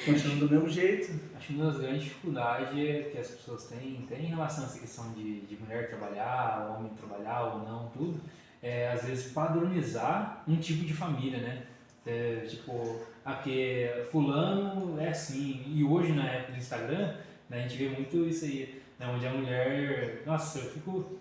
Continua do mesmo jeito. Acho que uma das grandes dificuldades que as pessoas têm em relação a essa questão de mulher trabalhar, homem trabalhar ou não, tudo, é às vezes padronizar um tipo de família, né? Tipo, porque fulano é assim. E hoje na época do Instagram, né, a gente vê muito isso aí, né, onde a mulher, nossa, eu fico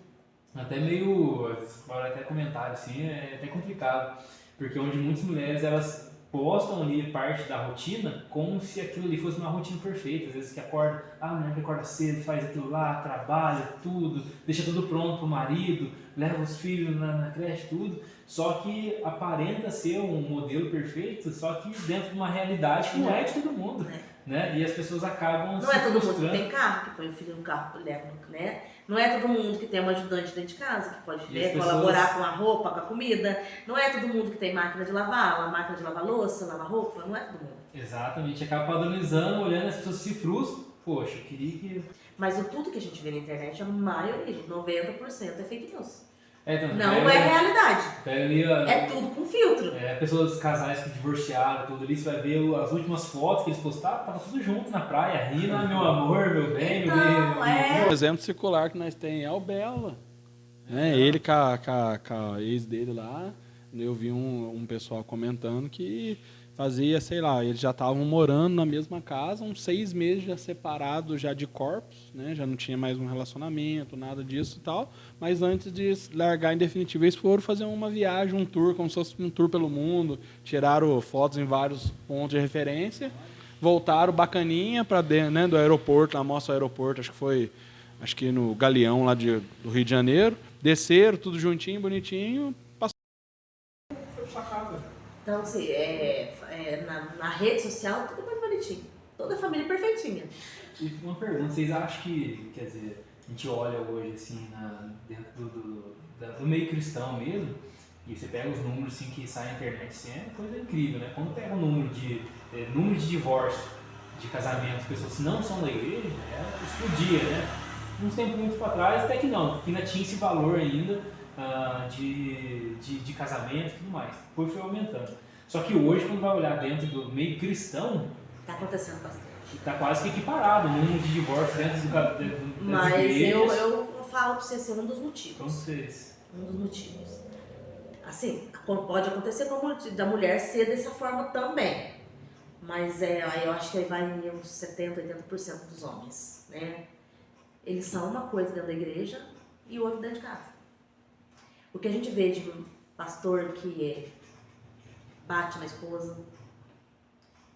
até meio, pode até comentar assim, é até complicado, porque onde muitas mulheres elas postam ali parte da rotina como se aquilo ali fosse uma rotina perfeita. Às vezes que acorda, a mulher que acorda cedo, faz aquilo lá, trabalha, tudo, deixa tudo pronto pro marido, leva os filhos na creche, tudo, só que aparenta ser um modelo perfeito, só que dentro de uma realidade que não é de todo mundo, né? E as pessoas acabam não é todo mundo que tem carro, que põe o filho no carro, leva, né? Não é todo mundo que tem um ajudante dentro de casa, que pode colaborar com a roupa, com a comida. Não é todo mundo que tem máquina de lavar, uma máquina de lavar louça, lavar roupa. Não é todo mundo. Exatamente. Acaba padronizando, olhando, as pessoas se frustram. Poxa, eu queria que... Mas tudo que a gente vê na internet, a maioria, 90% é fake news. Então, não é realidade. Ali, é tudo com filtro. Pessoas, casais que divorciaram, tudo ali, você vai ver as últimas fotos que eles postaram, tava tudo junto na praia, rindo, meu amor, meu bem, meu bem. Um exemplo circular que nós temos é o Bela. Ele com a ex dele lá, Eu vi um pessoal comentando que fazia, sei lá, eles já estavam morando na mesma casa, uns 6 meses já separados já de corpos, né? Já não tinha mais um relacionamento, nada disso e tal. Mas antes de largar em definitivo, eles foram fazer uma viagem, um tour, como se fosse um tour pelo mundo. Tiraram fotos em vários pontos de referência. Voltaram bacaninha para dentro, né, do aeroporto, lá mostra o aeroporto, acho que no Galeão lá do Rio de Janeiro. Desceram, tudo juntinho, bonitinho. Foi pra sua casa. Então, assim, na rede social, tudo muito bonitinho. Toda a família perfeitinha. E uma pergunta, vocês acham que, quer dizer, a gente olha hoje, assim, dentro do meio cristão mesmo, e você pega os números assim, que saem na internet, assim, é uma coisa incrível, né? Quando pega o número de divórcio, de casamento, pessoas que não são da igreja, explodia, né? Uns tempos muito para trás, até que não, porque ainda tinha esse valor ainda de casamento e tudo mais. Depois foi aumentando. Só que hoje, quando vai olhar dentro do meio cristão, Tá acontecendo bastante. está quase que equiparado o número de divórcios dentro das Mas igrejas. eu falo pra você assim, um dos motivos. Com vocês. Um dos motivos. Assim, pode acontecer da mulher ser dessa forma também. Mas aí eu acho que aí vai em uns 70, 80% dos homens, né? Eles são uma coisa dentro da igreja e o outro dentro de casa. O que a gente vê de um pastor que bate na esposa,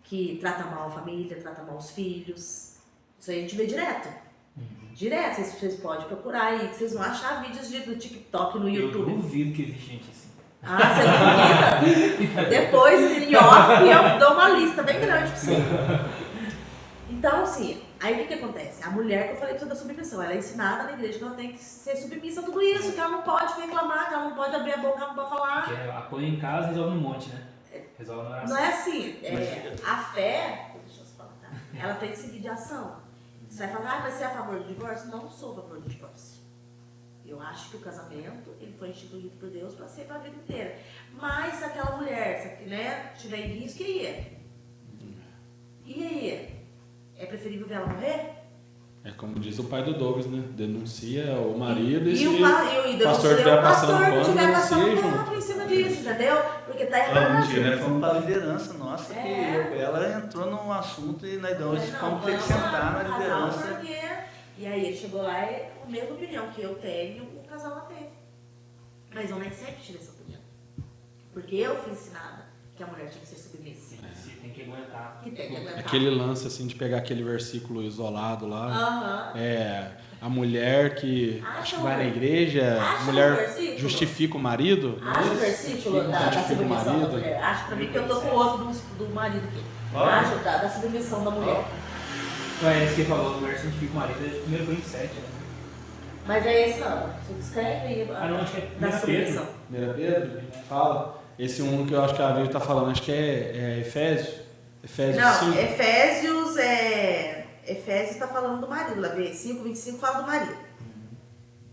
que trata mal a família, trata mal os filhos, isso aí a gente vê direto. Direto, vocês podem procurar aí, vocês vão achar vídeos do TikTok no YouTube. Eu duvido que existe gente assim. Ah, você duvida? Depois, em off, eu dou uma lista bem grande pra você. Então, assim, aí o que acontece? A mulher que eu falei pra você da submissão, ela é ensinada na igreja que ela tem que ser submissa a tudo isso, que ela não pode reclamar, que ela não pode abrir a boca, ela não pode falar. Que apoia em casa e resolve no monte, né? Resolve na oração. Não é assim, a fé, deixa eu falar, tá? Ela tem que seguir de ação. Você vai falar, mas você é a favor do divórcio? Não sou a favor do divórcio. Eu acho que o casamento ele foi instituído por Deus para ser para a vida inteira. Mas se aquela mulher, né, tiver em risco, e aí? É preferível ver ela morrer? É como diz o pai do Douglas, né? Denuncia o marido E se o pastor estiver passando que estiver pano, passando denuncia junto. pano em cima disso, entendeu? Porque tá Um errado. dia nós fomos para a liderança nossa, que É. ela entrou num assunto e nós dois Não, fomos ter que vamos sentar na lá, liderança. casal, porque... E aí ele chegou lá e a mesma opinião que eu tenho, o casal lá teve. Mas eu nem sempre tive essa opinião. Porque eu fui ensinada que a mulher tinha que ser submissa. Você tem que aguentar. Que tem que aguentar. Aquele lance assim de pegar aquele versículo isolado lá. Aham. A mulher que acho que vai na igreja, a Acha um mulher versículo? justifica o marido. Acha o versículo da Justifica o submissão da marido. mulher. Acha pra mim que eu tô com o outro do marido aqui. Ó. Acha da submissão da mulher. Não é esse que falou, a mulher santifica o marido, é 1 Coríntios 7, né? Mas é esse não. Você descreve aí não, acho que é da 1 submissão. Pedro. 1 Pedro, fala. Esse que eu acho que a Vivi está falando, acho que é Efésios. Efésios Não, 5. Efésios está falando do marido. Lá vem 5:25 fala do marido.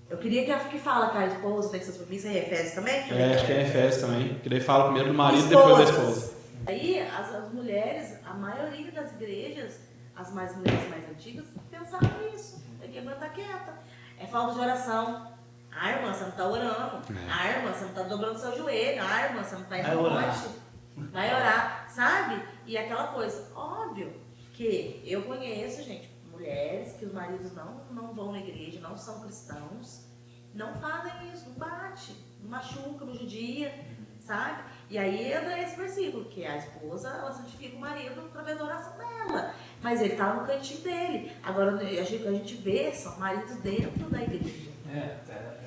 Eu queria que fala que a esposa tem que ser submissa. É Efésios também? Acho que é Efésios também. Que daí fala primeiro do marido e depois da esposa. Aí as mulheres, a maioria das igrejas, as mulheres mais antigas, pensavam nisso. Tem que aguentar quieta. É falta de oração. Ah, irmã, você não está orando. Ah, irmã, você não está dobrando seu joelho. Ah, irmã, você não está indo Vai ao orar. monte. Vai orar, sabe? E aquela coisa, óbvio que eu conheço, gente, mulheres que os maridos não vão na igreja, não são cristãos, não fazem isso, não bate, não machuca, não judia, sabe? E aí entra esse versículo, que a esposa, ela santifica o marido através da oração dela. Mas ele tá no cantinho dele. Agora, a gente vê, são maridos dentro da igreja. É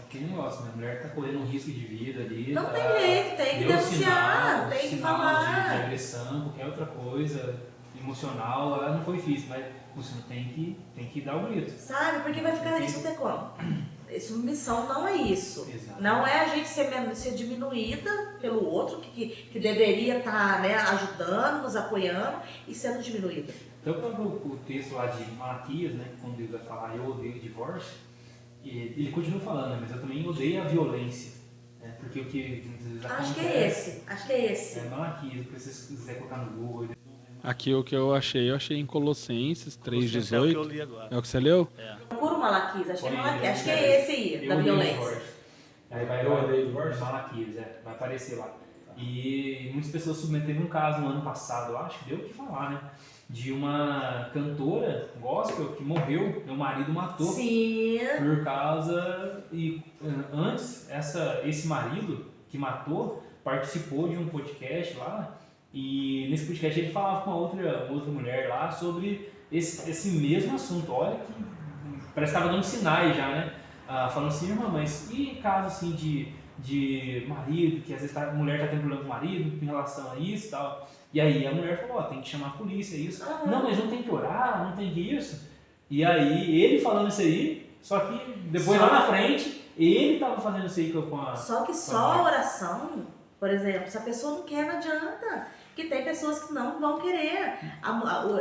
aquele negócio, né? A mulher tá correndo um risco de vida ali. Não tá, tem jeito, tem que deu denunciar, tem que sinal falar. de agressão, qualquer outra coisa emocional, ela não foi difícil, mas você tem que dar o grito. Sabe? Porque vai ficar isso até quando? Submissão não é isso. Exato. Não é a gente ser diminuída pelo outro, que deveria estar, né, ajudando, nos apoiando e sendo diminuída. Então, o texto lá de Malaquias, né, quando Deus vai falar, eu odeio o divórcio, ele continua falando, né, mas eu também odeio a violência. Né, porque o que muitas vezes Acho que é esse. É Malaquias, se vocês quiserem colocar no Google. Aqui o que eu achei em Colossenses É o que eu 3,18. li agora. É o que você leu? Procura o Malaquias, acho que é Põe Malaquias, aí, acho que é esse aí, Eu da odeio o violência. divórcio. Aí vai Malaquias, vai aparecer lá. E muitas pessoas submeteram um caso no ano passado, eu acho que deu o que falar, né? De uma cantora gospel que morreu, meu marido matou. Sim. Por causa. E antes, esse marido que matou participou de um podcast lá. E nesse podcast ele falava com outra mulher lá sobre esse mesmo assunto. Olha que parece que estava dando sinais já, né? Falando assim, irmã, mas e caso assim de marido, que às vezes a mulher está tendo problema com o marido em relação a isso e tal. E aí a mulher falou, tem que chamar a polícia, isso. Não, mas não tem que orar, não tem que isso. E aí ele falando isso aí, só que depois lá na frente, ele estava fazendo isso aí com a... Só que só a oração, por exemplo, se a pessoa não quer, não adianta. Porque tem pessoas que não vão querer.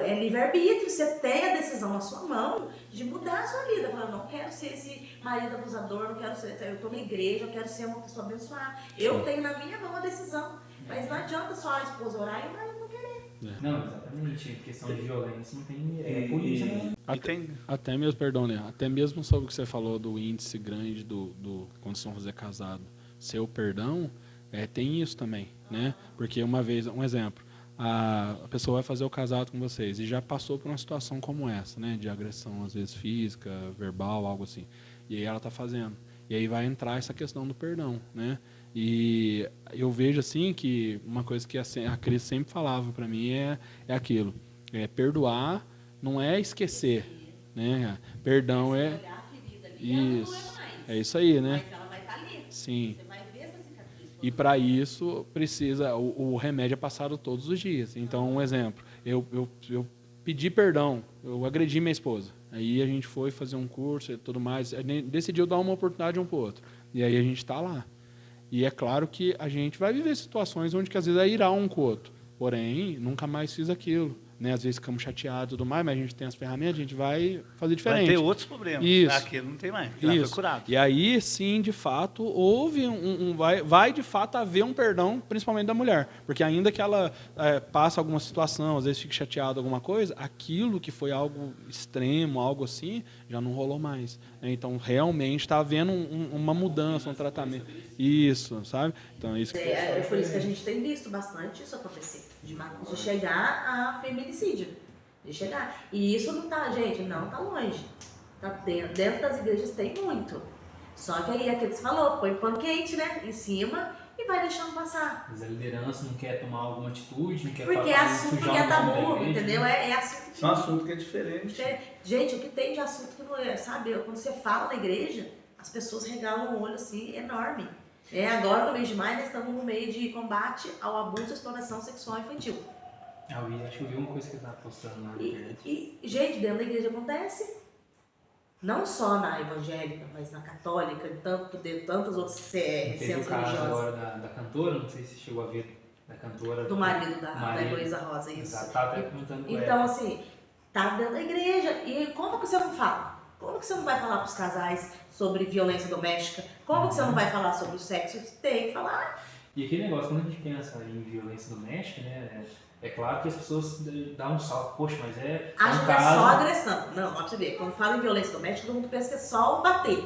É livre-arbítrio, você tem a decisão na sua mão de mudar a sua vida. Falar, não quero ser esse marido abusador, não quero ser, eu estou na igreja, eu quero ser uma pessoa abençoada. Eu tenho na minha mão a decisão. Mas não adianta só a esposa orar e o marido não querer. Não, exatamente. Em questão de violência não tem polícia, né? Até mesmo, perdão, né? Até mesmo sobre o que você falou do índice grande do quando vocês vão fazer casado, seu perdão, tem isso também, né? Porque uma vez, um exemplo, a pessoa vai fazer o casado com vocês e já passou por uma situação como essa, né? De agressão, às vezes física, verbal, algo assim. E aí ela está fazendo. E aí vai entrar essa questão do perdão, né? E eu vejo assim que uma coisa que a Cris sempre falava para mim é aquilo, perdoar não é esquecer, né? Perdão é Olhar a ferida ali, isso, ela não é mais. é isso aí, né? Mas ela vai estar ali. Sim. Você vai ver essa cicatriz. E para isso precisa o remédio é passado todos os dias. Então um exemplo, eu pedi perdão, eu agredi minha esposa. Aí a gente foi fazer um curso e tudo mais, decidiu dar uma oportunidade um para o outro. E aí a gente está lá. E é claro que a gente vai viver situações onde que às vezes irá um com o outro. Porém, nunca mais fiz aquilo. Né? Às vezes ficamos chateados e tudo mais, mas a gente tem as ferramentas, a gente vai fazer diferente. Vai ter outros problemas. Isso. Aquilo não tem mais, já foi curado. E aí, sim, de fato, houve vai de fato haver um perdão, principalmente da mulher. Porque ainda que ela passe alguma situação, às vezes fique chateada alguma coisa, aquilo que foi algo extremo, algo assim, já não rolou mais. Né? Então, realmente está havendo uma mudança, um tratamento. Isso, sabe? Então, isso É por isso que a gente tem visto bastante isso acontecer. De chegar a feminicídio. De chegar. E isso não tá, gente, não tá longe. Tá dentro das igrejas tem muito. Só que aí, aquilo que você falou, põe pano quente, né? Em cima e vai deixando passar. Mas a liderança não quer tomar alguma atitude, não quer Porque é assunto que é tabu, entendeu? É assunto que... São assunto que é diferente. Gente, o que tem de assunto que não é, sabe? Quando você fala na igreja, as pessoas regalam o olho assim, enorme. Agora no mês de maio, nós estamos no meio de combate ao abuso e exploração sexual infantil. Acho que eu vi uma coisa que ele estava postando lá na internet. E, gente, dentro da igreja acontece. Não só na evangélica, mas na católica, tantas outras Teve o centros caso religiosos. agora da cantora, não sei se você chegou a ver, da cantora. Do marido da Heloísa Rosa, isso. Exato, tava até comentando com Então, ela. assim, tá dentro da igreja. E como que você não fala? Como que você não vai falar para os casais sobre violência doméstica? Como que você não vai falar sobre o sexo? Você tem que falar. E aquele negócio, quando a gente pensa em violência doméstica, né, é claro que as pessoas dão um salto, poxa, mas Acho que é só agressão. Não, ó, pra você ver, quando fala em violência doméstica, todo mundo pensa que é só o bater.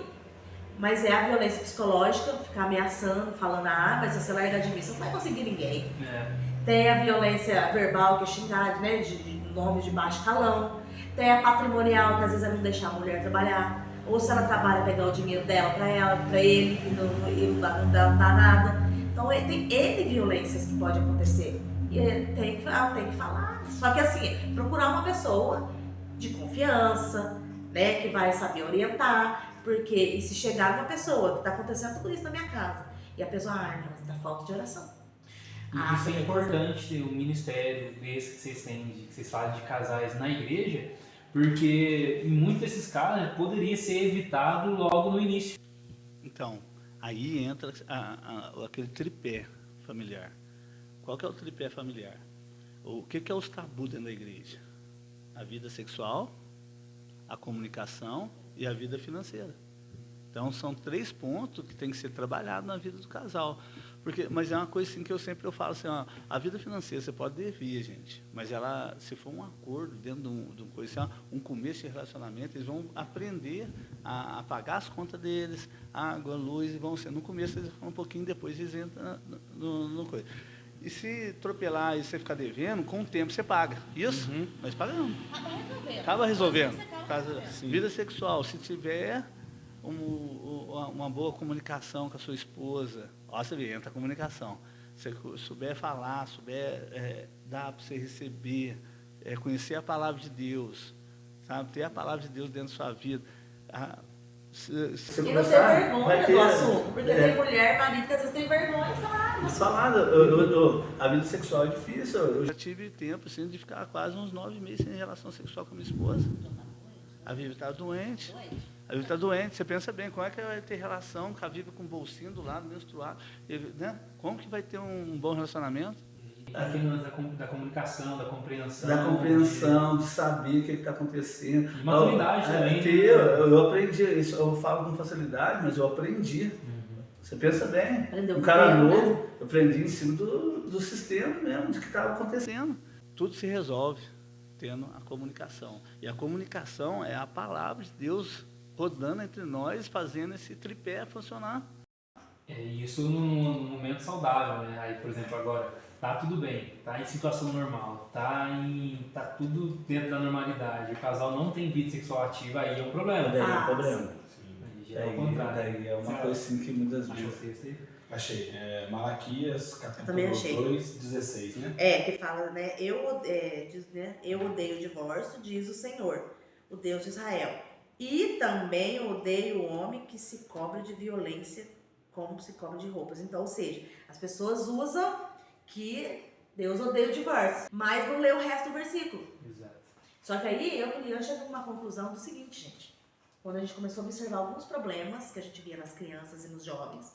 Mas é a violência psicológica, ficar ameaçando, falando, mas se você largar de mim, você não vai conseguir ninguém. Tem a violência verbal, que é xingar, né, de nomes de baixo calão. Tem a patrimonial, que às vezes é não deixar a mulher trabalhar. Ou se ela trabalha, pegar o dinheiro dela pra ele, e não dá nada. Então tem N violências que pode acontecer. E tem que falar. Só que assim, procurar uma pessoa de confiança, né, que vai saber orientar. Porque e se chegar uma pessoa que está acontecendo tudo isso na minha casa, e a pessoa, mas tá falta de oração. E isso é importante, o ministério desse que vocês têm, que vocês fazem de casais na igreja, porque em muitos desses casos poderia ser evitado logo no início. Então, aí entra aquele tripé familiar. Qual que é o tripé familiar? O que é os tabus dentro da igreja? A vida sexual, a comunicação e a vida financeira. Então, são 3 pontos que tem que ser trabalhados na vida do casal. Mas é uma coisa assim que eu falo assim, ó, a vida financeira você pode devir, gente, mas ela, se for um acordo dentro de uma coisa assim, ó, um começo de relacionamento, eles vão aprender a pagar as contas deles, água, luz, e vão ser, no começo eles falam um pouquinho, depois eles entram no coisa. E se atropelar e você ficar devendo, com o tempo você paga. Isso? Nós pagamos. Acaba resolvendo. Vida sexual, se tiver uma boa comunicação com a sua esposa, ó, você vê, entra a comunicação. Se você souber falar, souber dar para você receber, conhecer a palavra de Deus, sabe? Ter a palavra de Deus dentro da sua vida. E não ter vergonha do assunto, porque tem mulher, marido, que às vezes tem vergonha de falar. A vida sexual é difícil. Eu já tive tempo assim, de ficar quase uns 9 meses sem relação sexual com a minha esposa. A Vivi está doente. A Vivi está doente. Você pensa bem, como é que vai ter relação com a Vivi com o bolsinho do lado, menstruado? Né? Como que vai ter um bom relacionamento? Aquele lance da comunicação, da compreensão. Da compreensão, de saber o que está acontecendo. E maturidade também. Eu aprendi isso, eu falo com facilidade, mas eu aprendi. Você pensa bem, Aprendeu um cara bem, novo, né? eu aprendi em cima do sistema mesmo, de que estava acontecendo. Tudo se resolve tendo a comunicação. E a comunicação é a palavra de Deus rodando entre nós, fazendo esse tripé funcionar. Isso num momento saudável, né? Aí, por exemplo, agora, tá tudo bem, tá em situação normal, tá tudo dentro da normalidade, o casal não tem vida sexual ativa, aí é um problema. Daí é um problema. Aí já é o contrário. Daí é uma coisa assim que muitas Achou vezes... o texto aí? Achei. Malaquias, Também capítulo achei. 2, 16, né? Que fala, né? Diz, né? Eu odeio o divórcio, diz o Senhor, o Deus de Israel. E também odeio o homem que se cobre de violência como se cobre de roupas. Então, ou seja, as pessoas usam que Deus odeia o divórcio, mas não lê o resto do versículo. Exato. Só que aí eu e o Lian chegamos a uma conclusão do seguinte, gente. Quando a gente começou a observar alguns problemas que a gente via nas crianças e nos jovens,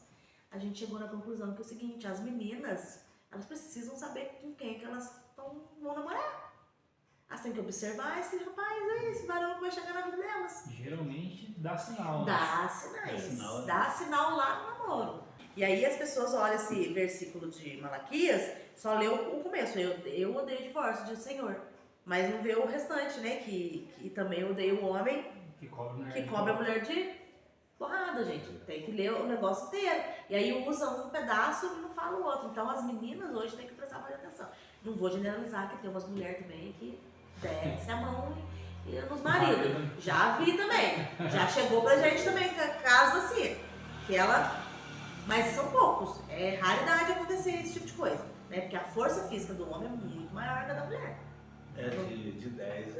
a gente chegou na conclusão que é o seguinte, as meninas, elas precisam saber com quem que elas vão namorar. Elas têm que observar esse rapaz aí, esse varão que vai chegar na vida delas. Geralmente dá sinal. Dá sinais, dá sinal lá no namoro. E aí as pessoas olham esse versículo de Malaquias, só lê o começo, eu odeio o divórcio, diz o Senhor. Mas não vê o restante, né, que também odeia o homem que cobre a mulher de porrada, gente. Tem que ler o negócio inteiro. E aí usa um pedaço e não fala o outro. Então as meninas hoje têm que prestar mais atenção. Não vou generalizar, que tem umas mulheres também que desce a mão e nos maridos. Já vi também. Já chegou pra gente também, casos assim, que ela... Mas são poucos. É raridade acontecer esse tipo de coisa, né? Porque a força física do homem é muito maior que a da mulher. De 10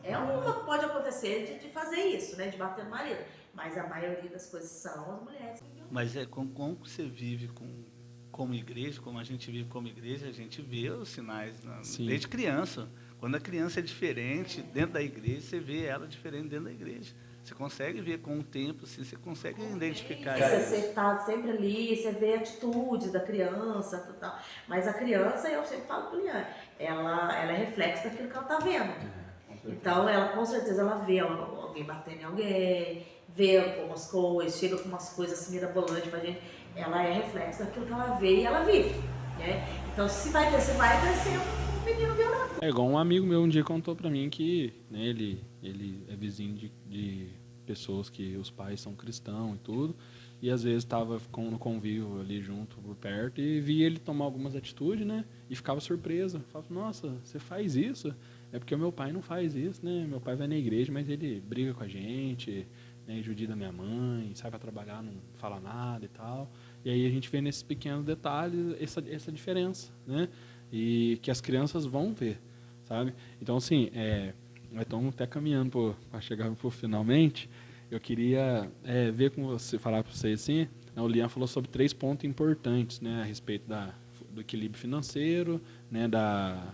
É uma que pode acontecer de fazer isso, né? De bater no marido. Mas a maioria das coisas são as mulheres. Mas como você vive como igreja, como a gente vive como igreja, a gente vê os sinais desde criança. Quando a criança é diferente dentro da igreja, você vê ela diferente dentro da igreja. Você consegue ver com o tempo, assim, você consegue identificar isso. Você está sempre ali, você vê atitudes da criança, tal. Mas a criança, eu sempre falo com a Liane, ela é reflexo daquilo que ela está vendo. Então, ela com certeza ela vê alguém batendo em alguém, vê algumas coisas, chega com umas coisas assim mirabolantes pra gente. Ela é reflexo daquilo que ela vê e ela vive, né? Então, se vai crescer um menino violento. É igual um amigo meu um dia contou pra mim que, né, ele é vizinho de pessoas que os pais são cristãos e tudo, e às vezes estava no convívio ali junto, por perto, e via ele tomar algumas atitudes, né, e ficava surpreso. Falava, nossa, você faz isso? É porque o meu pai não faz isso, né, meu pai vai na igreja, mas ele briga com a gente, né, judia da minha mãe, sai pra trabalhar, não fala nada e tal. E aí a gente vê nesses pequenos detalhes essa diferença, né, e que as crianças vão ver, sabe? Então, assim, nós estamos até caminhando para chegar por finalmente. Eu queria ver com você, falar para vocês assim, né, o Lian falou sobre 3 pontos importantes, né, a respeito do equilíbrio financeiro, né, da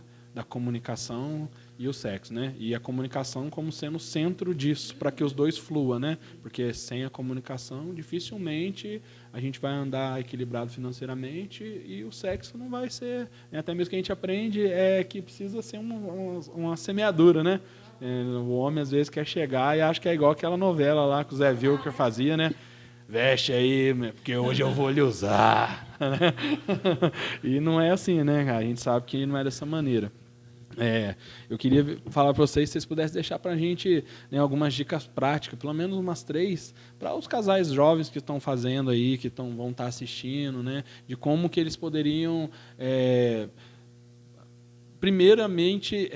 comunicação e o sexo, né? E a comunicação como sendo o centro disso, para que os dois fluam, né? Porque sem a comunicação, dificilmente a gente vai andar equilibrado financeiramente e o sexo não vai ser... Né? Até mesmo que a gente aprende que precisa ser uma semeadura, né? O homem às vezes quer chegar e acha que é igual aquela novela lá que o Zé Vilker fazia, né? veste aí, porque hoje eu vou lhe usar. E não é assim, né, cara? A gente sabe que não é dessa maneira. Eu queria falar para vocês, se vocês pudessem deixar para a gente, né, algumas dicas práticas, pelo menos umas 3, para os casais jovens que estão fazendo aí, que vão estar assistindo, né, de como que eles poderiam, primeiramente,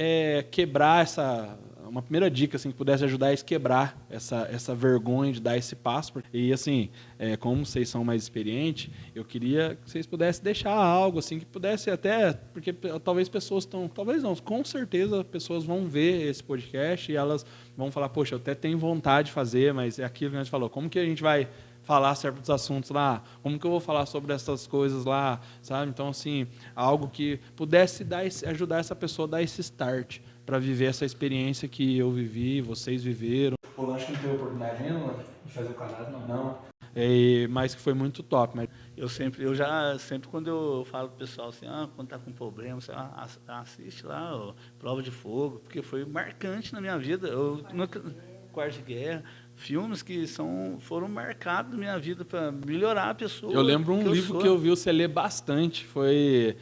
quebrar essa... Uma primeira dica, assim, que pudesse ajudar eles a quebrar essa vergonha de dar esse passo. E, assim, como vocês são mais experientes, eu queria que vocês pudessem deixar algo, assim, que pudesse até... Porque talvez pessoas estão... Talvez não, com certeza pessoas vão ver esse podcast e elas vão falar, poxa, eu até tenho vontade de fazer, mas é aquilo que a gente falou. Como que a gente vai falar certos assuntos lá? Como que eu vou falar sobre essas coisas lá? Sabe? Então, assim, algo que pudesse ajudar essa pessoa a dar esse start para viver essa experiência que eu vivi, vocês viveram. O lanche não teve oportunidade ainda, De fazer o casado, não. não? Mas que foi muito top. Mas... Eu sempre quando eu falo pro pessoal assim, quando tá com problema, você assiste lá, Prova de Fogo, porque foi marcante na minha vida. Quarto de Guerra, filmes que foram marcados na minha vida para melhorar a pessoa. Eu lembro um livro que eu vi você ler bastante, foi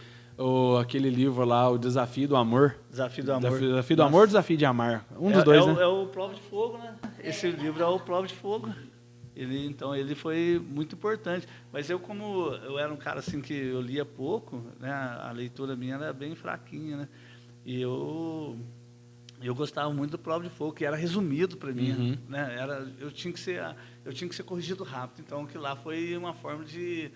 aquele livro lá, O Desafio do Amor. Desafio do Amor. Desafio do Amor, Desafio de Amar. Dos dois, né? É o Prova de Fogo, né? Esse livro é o Prova de Fogo. Ele foi muito importante. Mas como eu era um cara assim que eu lia pouco, né? A leitura minha era bem fraquinha, né? E eu gostava muito do Prova de Fogo, que era resumido para mim, né? Eu tinha que ser corrigido rápido. Então, que lá foi uma forma de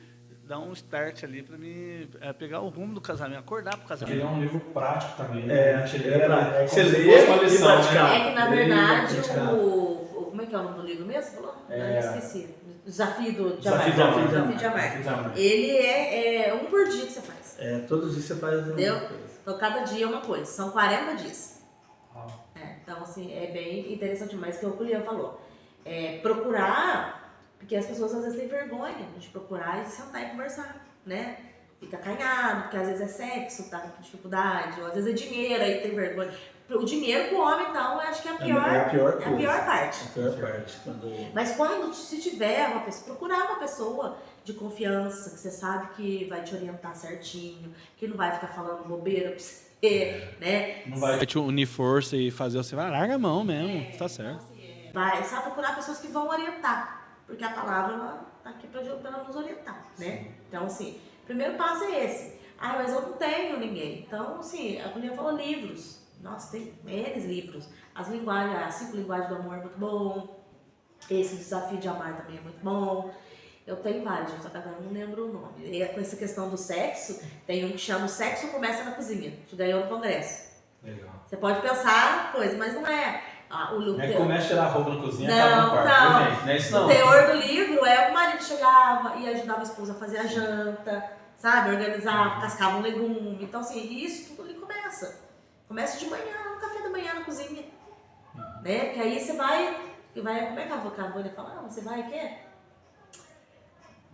dar um start ali para mim pegar o rumo do casamento, acordar para o casamento. Ele é um livro prático também. Você Como se lê fosse uma e lição, praticar. É que, na verdade, praticar. como é que é o nome do livro mesmo? Falou? Eu esqueci. Desafio de Desafio de Amar. Ele é um por dia que você faz. Todos os dias você faz Entendeu? uma coisa. Então, cada dia é uma coisa. São 40 dias. Então, assim, é bem interessante demais que o Julião falou. Procurar, porque as pessoas às vezes têm vergonha de procurar e sentar e conversar, né? Fica acanhado, porque às vezes é sexo, tá com dificuldade, ou às vezes é dinheiro, aí tem vergonha. O dinheiro pro homem, então, eu acho que é a pior parte. A pior parte. Mas se tiver uma pessoa, procurar uma pessoa de confiança, que você sabe que vai te orientar certinho, que não vai ficar falando bobeira pra você, né? Não vai te unir força e fazer você vai larga a mão mesmo, tá certo. Vai só procurar pessoas que vão orientar, porque a palavra ela tá aqui para nos orientar, né? Sim. Então, assim, o primeiro passo é esse. Mas eu não tenho ninguém. Então, assim, a Juliana falou livros. Nossa, tem N livros. As 5 linguagens do amor é muito bom. Esse Desafio de Amar também é muito bom. Eu tenho vários, só que agora não lembro o nome. E com essa questão do sexo, tem um que chama O Sexo Começa na Cozinha, que ganhou no Congresso. Legal. Você pode pensar coisa, mas não é. Não é que começa a tirar roupa na cozinha e não, acaba no quarto. Não. Não é isso não. O teor do livro é o marido chegava e ajudava a esposa a fazer a janta, sabe? Organizava, cascava um legume. Então, assim, isso tudo ali começa. Começa de manhã, no café da manhã na cozinha. Né? Porque aí você vai. Como é que a Vânia fala? Você vai o quê?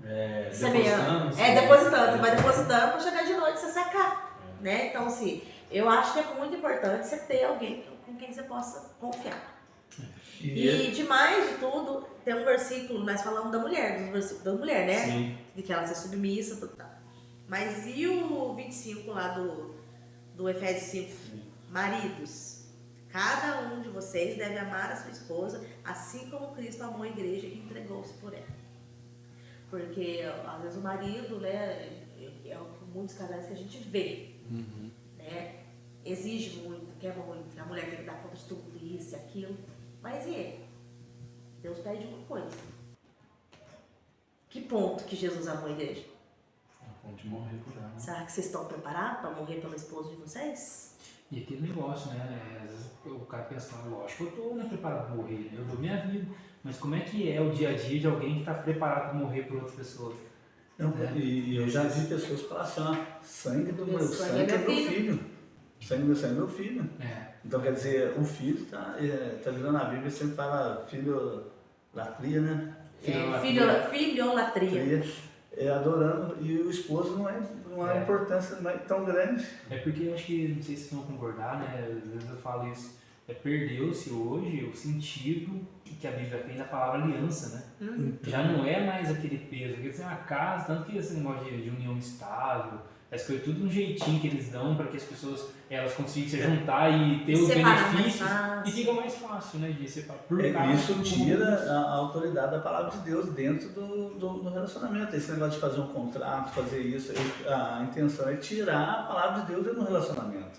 Depositando. Depositando. Você vai depositando para chegar de noite e você secar. Né? Então, assim, eu acho que é muito importante você ter alguém com quem você possa confiar. E demais de tudo, tem um versículo, nós falamos da mulher, dos versículos da mulher, né? Sim. De que ela ser submissa, tudo. Mas e o 25 lá do Efésios 5? Sim. Maridos, cada um de vocês deve amar a sua esposa, assim como Cristo amou a igreja e entregou-se por ela. Porque, às vezes, o marido, né, é muitos casais que a gente vê, né? Exige muito, quer muito, a mulher tem que dar conta de tudo isso e aquilo. Mas e ele? Deus pede uma coisa. Que ponto que Jesus amou a igreja? A ponto de morrer por ela. Será que vocês estão preparados para morrer pela esposa de vocês? E aquele negócio, né? Às vezes o cara pensa, lógico, eu estou preparado para morrer, né? Eu dou minha vida. Mas como é que é o dia a dia de alguém que está preparado para morrer por outra pessoa? Não, e eu já vi pessoas falar assim, sangue do meu Sangue é meu filho. Sangue do meu sangue é meu filho. Então, quer dizer, o filho tá virando a Bíblia, sempre fala filholatria, né? Filholatria. Adorando, e o esposo não é uma importância tão grande. É porque eu acho que, não sei se vocês vão concordar, né? Às vezes eu falo isso, perdeu-se hoje o sentido que a Bíblia tem da palavra aliança, né? Já não é mais aquele peso, porque assim, a casa, tanto que esse negócio de união estável, as coisas, tudo um jeitinho que eles dão para que as pessoas elas consigam se juntar e ter os benefícios e fica mais fácil, né, de separar por causa. Isso tira a autoridade da palavra de Deus dentro do relacionamento. Esse negócio de fazer um contrato, fazer isso, a intenção é tirar a palavra de Deus dentro do relacionamento.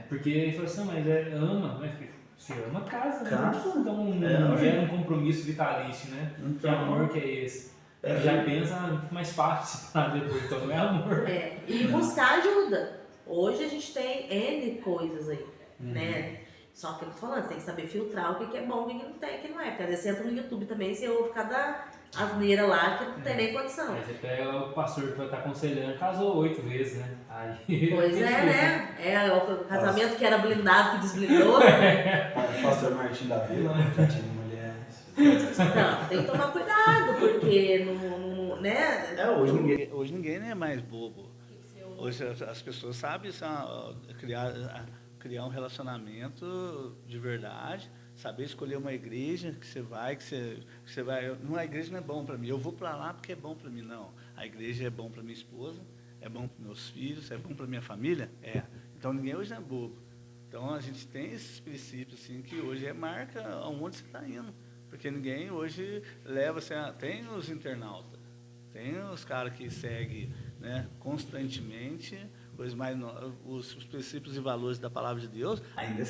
Porque ele falou assim, mas ama, né? Você ama a casa, né? Então não gera um compromisso vitalício, né? Então, que amor que é esse? Já pensa mais fácil separar depois, então não é amor. E buscar ajuda. Hoje a gente tem N coisas aí, né? Só que eu tô falando, você tem que saber filtrar o que é bom e o que não tem, que não é. Porque às vezes você entra no YouTube também e você ouve cada asneira lá que não tem nem condição. Aí você pega o pastor que vai estar aconselhando, casou 8 vezes, né? Aí, pois né? O casamento que era blindado, que desblindou. O pastor Martim da Vila, né? Já tive mulheres. Não, tem que tomar cuidado, porque né? Hoje ninguém é mais bobo. Hoje as pessoas sabem criar um relacionamento de verdade, saber escolher uma igreja que você vai, uma igreja não é bom para mim, eu vou para lá porque é bom para mim, não. A igreja é bom para minha esposa, é bom para meus filhos, é bom para minha família, Então ninguém hoje é bobo. Então a gente tem esses princípios assim que hoje marca aonde você está indo, porque ninguém hoje leva assim, tem os internautas, tem os caras que seguem, né, constantemente os princípios e valores da palavra de Deus ainda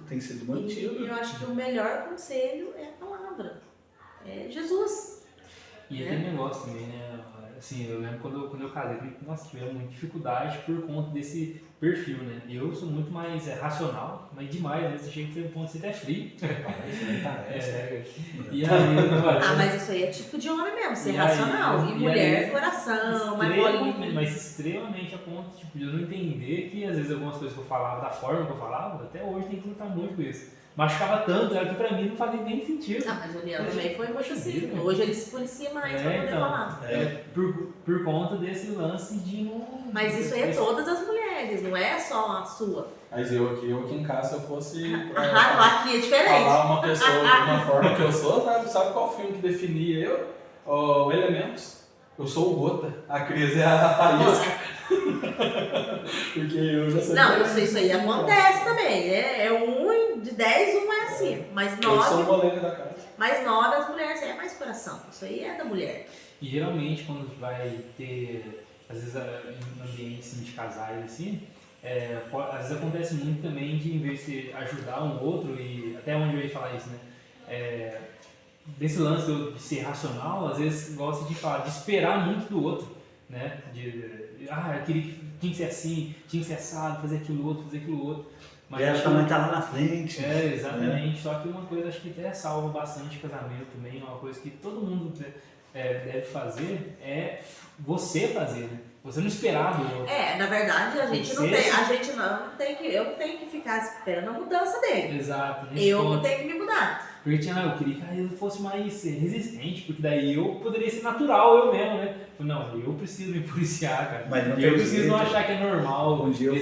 tem sido mantido. E eu acho que o melhor conselho é a palavra, é Jesus. E aquele negócio também, né? Assim, eu lembro quando eu casei, nós tivemos muita dificuldade por conta desse perfil, né? Eu sou muito mais racional, mas demais, né? Você chega a ter um ponto de ser até frio. E aí, mas isso aí é tipo de homem mesmo, ser racional. E mulher, coração, mais bolinho. Mas extremamente a ponto tipo, de eu não entender que às vezes algumas coisas que eu falava, da forma que eu falava, até hoje tem que lutar muito com isso. Machucava tanto, era que pra mim não fazia nem sentido. Mas o Leandro também foi muito assim. Hoje ele se policia mais pra poder falar. Por conta desse lance de não... Mas isso aí é todas as mulheres, não é só a sua. Mas eu aqui em casa, se eu fosse aqui é diferente. falar uma pessoa de uma forma que eu sou, sabe qual filme que definia eu? O Elementos. Eu sou o Gota, a Cris é a Faísca. Porque eu já sei. Não, isso aí acontece também, né? De 10, um é assim. Mas 9. Eu sou o moleque da casa. Mas 9 as mulheres é mais coração. Isso aí é da mulher. E geralmente quando vai ter, às vezes em ambientes assim, de casais assim, às vezes acontece muito também de em vez de ajudar um outro, e até onde eu ia falar isso, né? Desse lance de ser racional, às vezes gosta de falar, de esperar muito do outro, né? Eu queria que tinha que ser assim, tinha que ser assado, fazer aquilo outro. Mas ela também tá lá na frente. Exatamente. Só que uma coisa acho que até salva bastante casamento também, uma coisa que todo mundo deve fazer é você fazer, né? Você não esperar do outro. Na verdade a gente não tem que ficar esperando a mudança dele. Exato. Eu tenho que me mudar. Porque eu queria que ele fosse mais resistente, porque daí eu poderia ser natural eu mesmo, né? Não, eu preciso me policiar, cara. Mas não eu preciso não achar que é normal. Um dia eu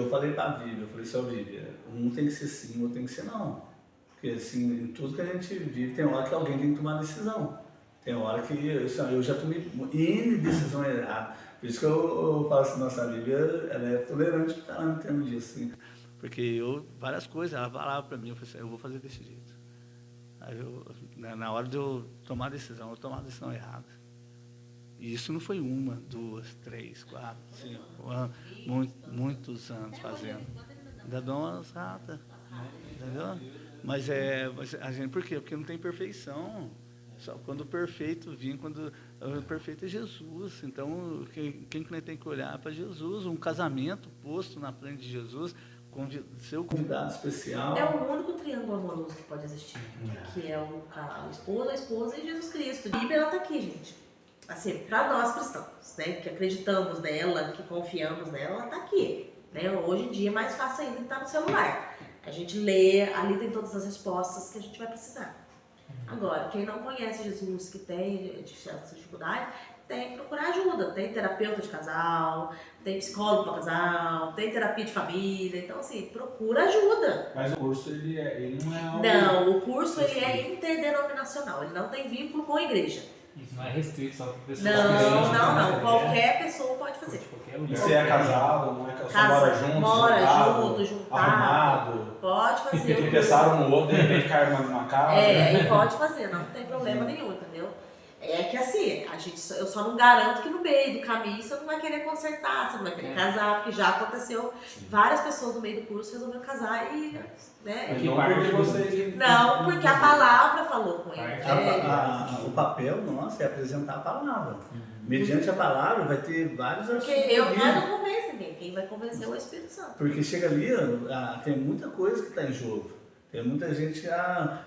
falei pra Vivi, eu falei assim, Vivi, um tem que ser sim, outro tem que ser não. Porque assim, em tudo que a gente vive, tem hora que alguém tem que tomar decisão. Tem hora que eu já tomei N decisões erradas. Por isso que eu falo assim, nossa Vivi, ela é tolerante pra caramba em termos disso. Assim. Porque várias coisas, ela falava pra mim, eu falei assim, eu vou fazer desse jeito. Aí na hora de eu tomar a decisão, eu tomava a decisão errada. E isso não foi 1, 2, 3, 4, 5 anos, muitos anos fazendo. Ainda dou umas ratas, entendeu? Mas a gente, por quê? Porque não tem perfeição. Só quando o perfeito vir, o perfeito é Jesus. Então, quem tem que olhar para Jesus, um casamento posto na frente de Jesus, ser o convidado especial. É o único triângulo amoroso que pode existir, que é o esposo, a esposa e Jesus Cristo. A Bíblia está aqui, gente. Assim, para nós cristãos, né, que acreditamos nela, que confiamos nela, ela está aqui. Né? Hoje em dia é mais fácil ainda que estar no celular. A gente lê, ali tem todas as respostas que a gente vai precisar. Agora, quem não conhece Jesus, que tem essa dificuldade, tem que procurar ajuda. Tem terapeuta de casal, tem psicólogo para casal, tem terapia de família. Então, assim, procura ajuda. Mas o curso, ele não é algo... Não, o curso ele é interdenominacional, ele não tem vínculo com a igreja. Isso não é restrito só para pessoas Não. Qualquer pessoa pode fazer. Qualquer E lugar. você é casado, não é casado, só mora junto, mora juntado, juntado, arrumado. Pode fazer. Tropeçaram no outro, de repente caíram na mesma casa. E pode fazer, não tem problema nenhum, entendeu? É que assim, eu só não garanto que no meio do caminho você não vai querer consertar, você não vai querer casar, porque já aconteceu, várias pessoas no meio do curso resolveram casar e, né? Mas não porque vocês... Não, porque a palavra falou com ele. O papel nosso é apresentar a palavra. Mediante a palavra vai ter vários Porque assuntos. eu não convenço ninguém, quem vai convencer é o Espírito Santo. Porque chega ali, tem muita coisa que está em jogo. Tem muita gente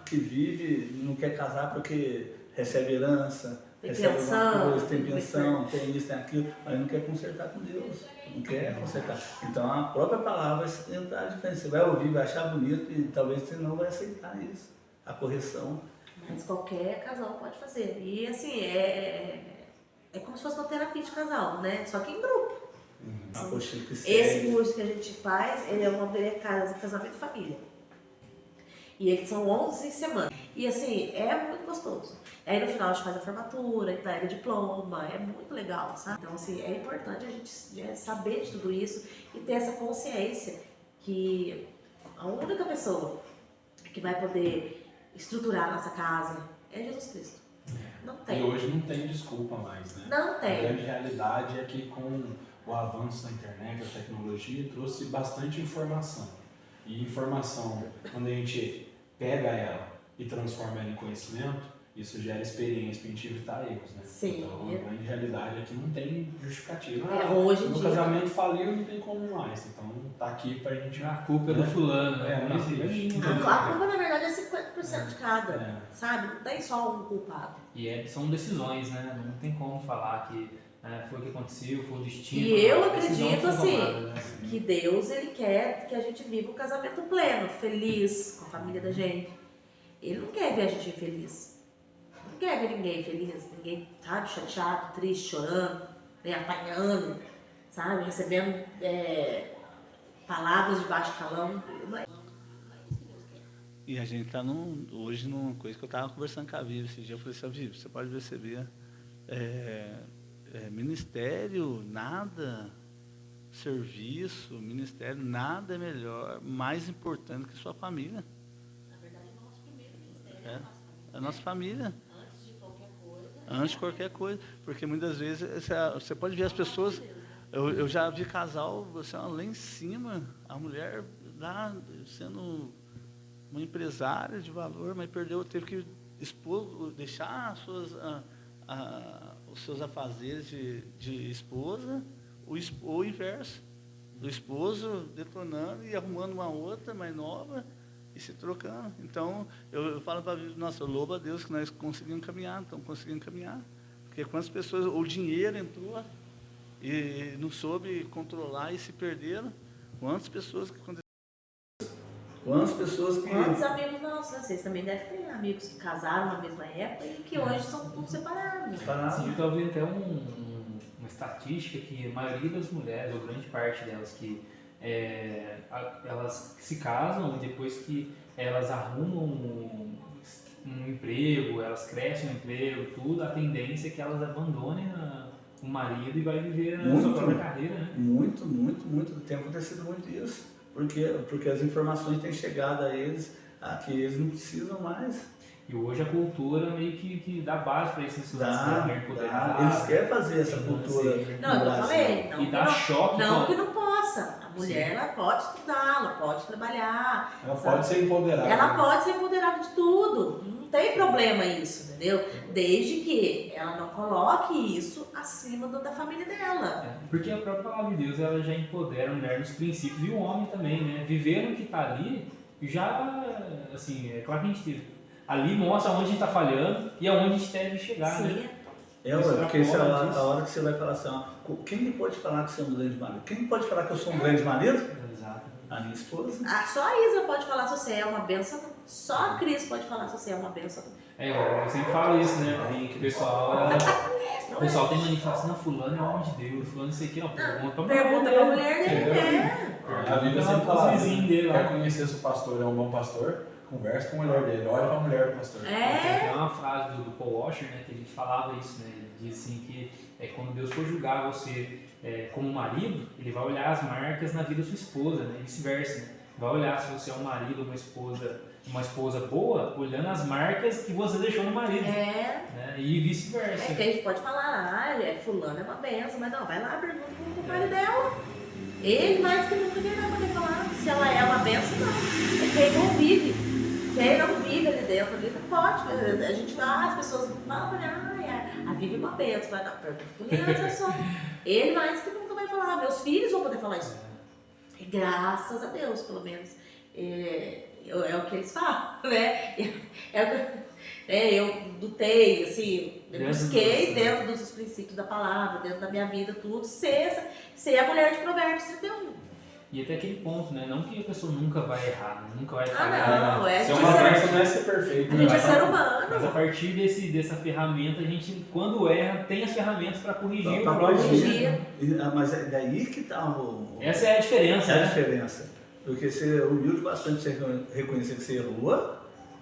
que vive, não quer casar porque recebe herança, Tem recebe pensão, alguma coisa, tem tem pensão, tem isso, tem aquilo, mas não quer consertar com Deus, não quer consertar. Então a própria palavra vai entrar a diferença. Você vai ouvir, vai achar bonito e talvez você não vai aceitar isso, a correção. Mas qualquer casal pode fazer. E assim, é como se fosse uma terapia de casal, né? Só que em grupo. Esse curso que a gente faz, ele é uma casamento e família. E eles são 11 semanas. E assim, é muito gostoso. Aí no final a gente faz a formatura, entrega diploma, é muito legal, sabe? Então assim, é importante a gente saber de tudo isso e ter essa consciência que a única pessoa que vai poder estruturar a nossa casa é Jesus Cristo. Não tem. E hoje não tem desculpa mais, né? Não tem. A grande realidade é que com o avanço da internet, a tecnologia, trouxe bastante informação. E informação, quando a gente pega ela e transforma ela em conhecimento, isso gera experiência para a gente evitar erros, né? Sim. Então, a grande realidade é que não tem justificativa. Hoje em o dia. casamento faliu, não tem como mais. Então, tá aqui para a gente... A culpa é do fulano, né? Não existe. A culpa, na verdade, é 50% de cada, É. sabe? Não tem só um culpado. E são decisões, né? Não tem como falar que foi o que aconteceu, foi o destino. E eu Decisões acredito, são assim, tomadas, né? que Deus, ele quer que a gente viva um casamento pleno, feliz, com a família da gente. Ele não quer ver a gente infeliz. Não quer ver ninguém feliz, ninguém, sabe, chateado, triste, chorando, nem apanhando, sabe, recebendo palavras de baixo calão. Não é. E a gente está hoje numa coisa que eu estava conversando com a Vivi esse dia. Eu falei assim, Vivi, você pode perceber, ministério, nada, serviço, ministério, nada é melhor, mais importante que sua família. Na verdade, é o nosso primeiro ministério, É a nossa família. Antes de qualquer coisa. Antes de qualquer coisa. Porque muitas vezes você pode ver as pessoas. Eu já vi casal, você lá em cima, a mulher lá sendo uma empresária de valor, mas teve que deixar os seus afazeres de esposa, ou o inverso. O esposo detonando e arrumando uma outra mais nova e se trocando. Então, eu falo para a Vivi, nossa, eu louvo a Deus que nós conseguimos caminhar, estamos conseguindo caminhar. Porque quantas pessoas, o dinheiro entrou e não soube controlar e se perderam. Quantas pessoas que aconteceram? Quantos amigos nossos, né? Vocês também devem ter amigos que casaram na mesma época e que hoje são tudo separados. Sim, eu estava vendo até uma estatística que a maioria das mulheres, ou grande parte delas, que elas se casam e depois que elas arrumam um emprego, elas crescem no emprego, tudo, a tendência é que elas abandonem o marido e vai viver a sua própria carreira, né? Muito. Tem acontecido muito isso. Porque as informações têm chegado a eles, que eles não precisam mais. E hoje a cultura meio que dá base para esse lance da mulher empoderada. Eles querem fazer essa cultura. Não, eu falei. E dá choque. Não que não possa. A mulher, ela pode estudar, ela pode trabalhar. Ela pode ser empoderada. Ela pode ser empoderada de tudo. Não tem problema isso, entendeu? Desde que ela não coloque isso acima da família dela. Porque a própria palavra de Deus, ela já empodera a mulher nos princípios e o homem também, né? Viver no que está ali, já, assim, é claro que a gente ali mostra onde a gente está falhando e aonde a gente deve chegar, Sim. né? Porque essa é a hora que você vai falar assim, quem pode falar que você é um grande marido? Quem pode falar que eu sou um grande marido? Exato. A minha esposa. Só a Isa pode falar se você é uma bênção. Só a Cris pode falar se você é uma bênção. Eu sempre falo isso, né? Que o pessoal tem mania de falar assim, não, fulano é homem de Deus, fulano isso aqui, não, Pergunta pra mulher dele, né? A Bíblia sempre os fala, vizinhos dele lá. quer conhecer se o pastor é um bom pastor, conversa com a mulher dele, olha pra mulher do pastor. Tem uma frase do Paul Washer, né, que ele falava isso, né? Ele diz assim que quando Deus for julgar você como marido, ele vai olhar as marcas na vida da sua esposa, né? E vice-versa, né? Vai olhar se você é um marido ou uma esposa boa, olhando as marcas que você deixou no marido. Né? E vice-versa. Que a gente pode falar, fulano é uma benção, mas não, vai lá, pergunta pro pai dela. Ele mais que nunca vai poder falar se ela é uma benção, não. É quem não vive. Quem não vive ali dentro, ali não pode. A gente fala, as pessoas falam, a Vivi é uma benção. Vai, não, pergunta pro Leandro, só. Ele mais que nunca vai falar. Meus filhos vão poder falar isso. E graças a Deus, pelo menos. É o que eles falam, né? Eu lutei, assim, eu busquei dentro dos princípios da palavra, dentro da minha vida, tudo, ser a mulher de Provérbios 31. E até aquele ponto, né? Não que a pessoa nunca vai errar, nunca vai falhar. Não, Ser uma benção não é ser perfeito. A gente é ser humano. Mas a partir dessa ferramenta, a gente, quando erra, tem as ferramentas para corrigir o Pra próprio corrigir. Mas é daí que está Essa é a diferença, a né? diferença. Porque ser humilde bastante, você reconhecer que você errou,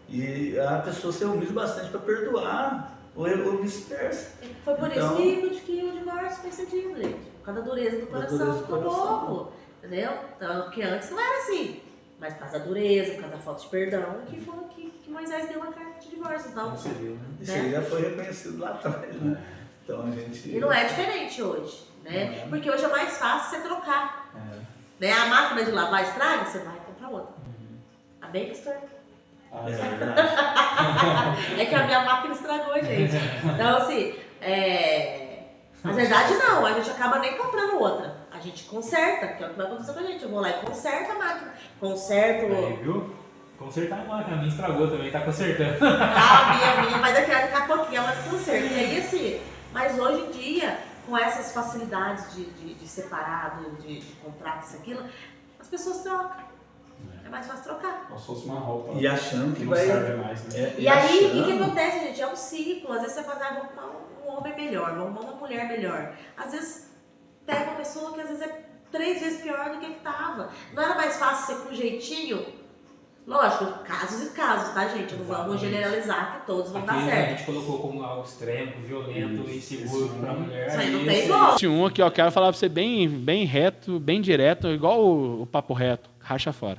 e a pessoa ser humilde bastante para perdoar, ou vice-versa. Foi por Então, isso que o divórcio foi cedido, gente. Por causa da dureza do coração do povo. Entendeu? Então, porque antes não era assim. Mas por causa da dureza, por causa da falta de perdão, que foi que Moisés deu a carta de divórcio. Então, Você viu, né? isso aí já foi reconhecido lá atrás, né? Então a gente. E não é diferente hoje, né? Não é. Porque hoje é mais fácil você trocar. Né? A máquina de lavar estraga, você vai comprar outra. Amém, pastor? Ah, É verdade. É que a minha máquina estragou, gente. Então, assim, na verdade não, a gente acaba nem comprando outra. A gente conserta, que é o que vai acontecer com a gente. Eu vou lá e conserto a máquina. Conserto. Aí, viu? Consertar a máquina, a minha estragou também, tá consertando. A minha vai daqui a pouquinho, ela conserta. E aí, assim, mas hoje em dia, com essas facilidades de separado, de contrato, isso, aquilo, as pessoas trocam. É mais fácil trocar. Como se fosse uma roupa E achando que que não vai. serve mais, né? E aí, o que acontece, gente? É um ciclo. Às vezes você fala, vou arrumar um homem melhor, vou arrumar uma mulher melhor. Às vezes pega uma pessoa que às vezes é 3 vezes pior do que estava. Não era mais fácil ser com jeitinho? Lógico, casos e casos, tá, gente? Não vamos generalizar que todos vão dar Aqui a certo. gente colocou como algo extremo, violento e inseguro pra mulher. Isso aí não e tem esse- igual. Tinha um aqui, ó, quero falar pra você bem reto, bem direto, igual o papo reto, racha fora.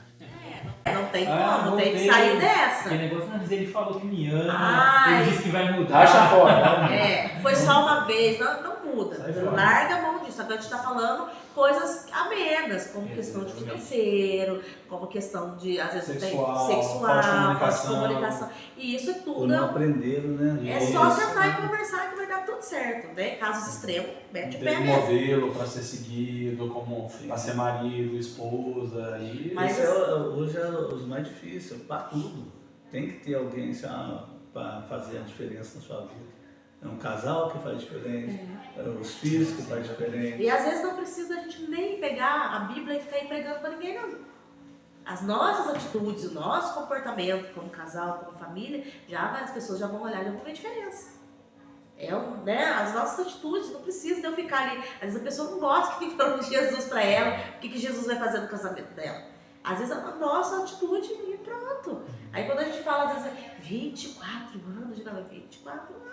Não tem Ah, como, tem que voltei. sair dessa. Aquele negócio, mas ele falou que me ama, Ai. ele disse que vai mudar. Racha fora. Foi só uma vez, não muda. Sai fora. Larga a mão disso. Agora a gente tá falando coisas amenas, como questão de financeiro, como questão de, às vezes, Sexual, sexual, falta de comunicação. E isso é Ou tudo. não aprenderam, né? É só Isso. sentar e conversar que vai dar tudo certo, né? Casos extremos, mete o pé Tem um mesmo. modelo para ser seguido, como para ser marido, esposa. E Mas- Esse hoje é os mais difíceis, para tudo. Tem que ter alguém para fazer a diferença na sua vida. É um casal que faz diferença, é os filhos que faz diferença. E às vezes não precisa a gente nem pegar a Bíblia e ficar aí pregando para ninguém, não. As nossas atitudes, o nosso comportamento como casal, como família, as pessoas já vão olhar e vão ver a diferença. As nossas atitudes, não precisa de eu ficar ali. Às vezes a pessoa não gosta que fique falando de Jesus para ela, o que Jesus vai fazer no casamento dela. Às vezes a nossa atitude e pronto. Aí quando a gente fala, às vezes, 24 anos, de novo, 24 anos.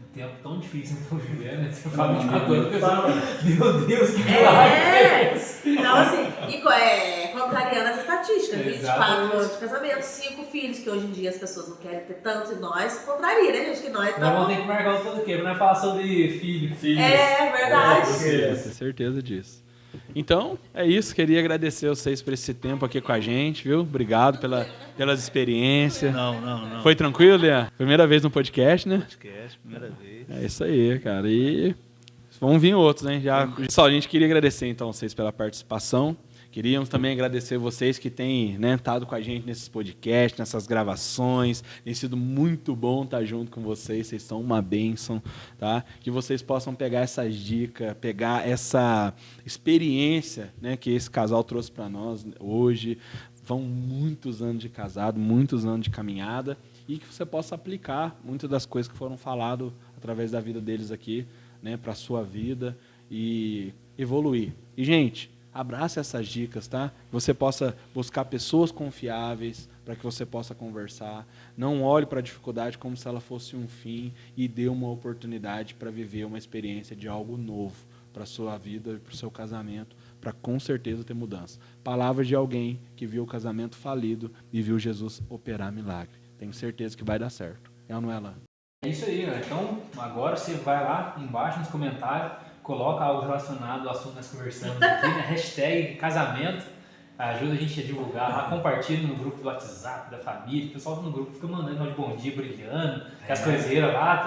Um tempo tão difícil que estão vivendo, né? Você fala de Não, 4 anos, fala. meu Deus, que milagre é esse? Então, assim, contrariando as estatísticas, 24 Exatamente. anos de casamento, 5 filhos, que hoje em dia as pessoas não querem ter tantos, e nós contraria, né, gente? Que nós Nós vamos estamos. ter que marcar o todo quebro, nós falar sobre filho. É verdade. Tenho certeza disso. Então, é isso. Queria agradecer vocês por esse tempo aqui com a gente, viu? Obrigado pelas experiências. Não. Foi tranquilo, Leandro? Primeira vez no podcast, né? Podcast, primeira vez. É isso aí, cara. E vão vir outros, hein? Pessoal, a gente queria agradecer, então, vocês pela participação. Queríamos também agradecer vocês que têm estado com a gente nesses podcasts, nessas gravações. Tem sido muito bom estar junto com vocês. Vocês são uma bênção, tá? Que vocês possam pegar essas dicas, pegar essa experiência, né, que esse casal trouxe para nós hoje. Vão muitos anos de casado, muitos anos de caminhada. e que você possa aplicar muitas das coisas que foram faladas através da vida deles aqui, né, para a sua vida e evoluir. E, gente, abrace essas dicas, tá? Que você possa buscar pessoas confiáveis para que você possa conversar. Não olhe para a dificuldade como se ela fosse um fim e dê uma oportunidade para viver uma experiência de algo novo para a sua vida e para o seu casamento, para com certeza ter mudança. Palavras de alguém que viu o casamento falido e viu Jesus operar milagre. Tenho certeza que vai dar certo. É ou não é, Alan? É isso aí, galera. Então, agora você vai lá embaixo nos comentários, coloca algo relacionado ao assunto que nós conversamos aqui, né? Hashtag casamento, ajuda a gente a divulgar lá, compartilha no grupo do WhatsApp, da família, o pessoal no grupo fica mandando de bom dia, brilhando, com as coiseiras lá.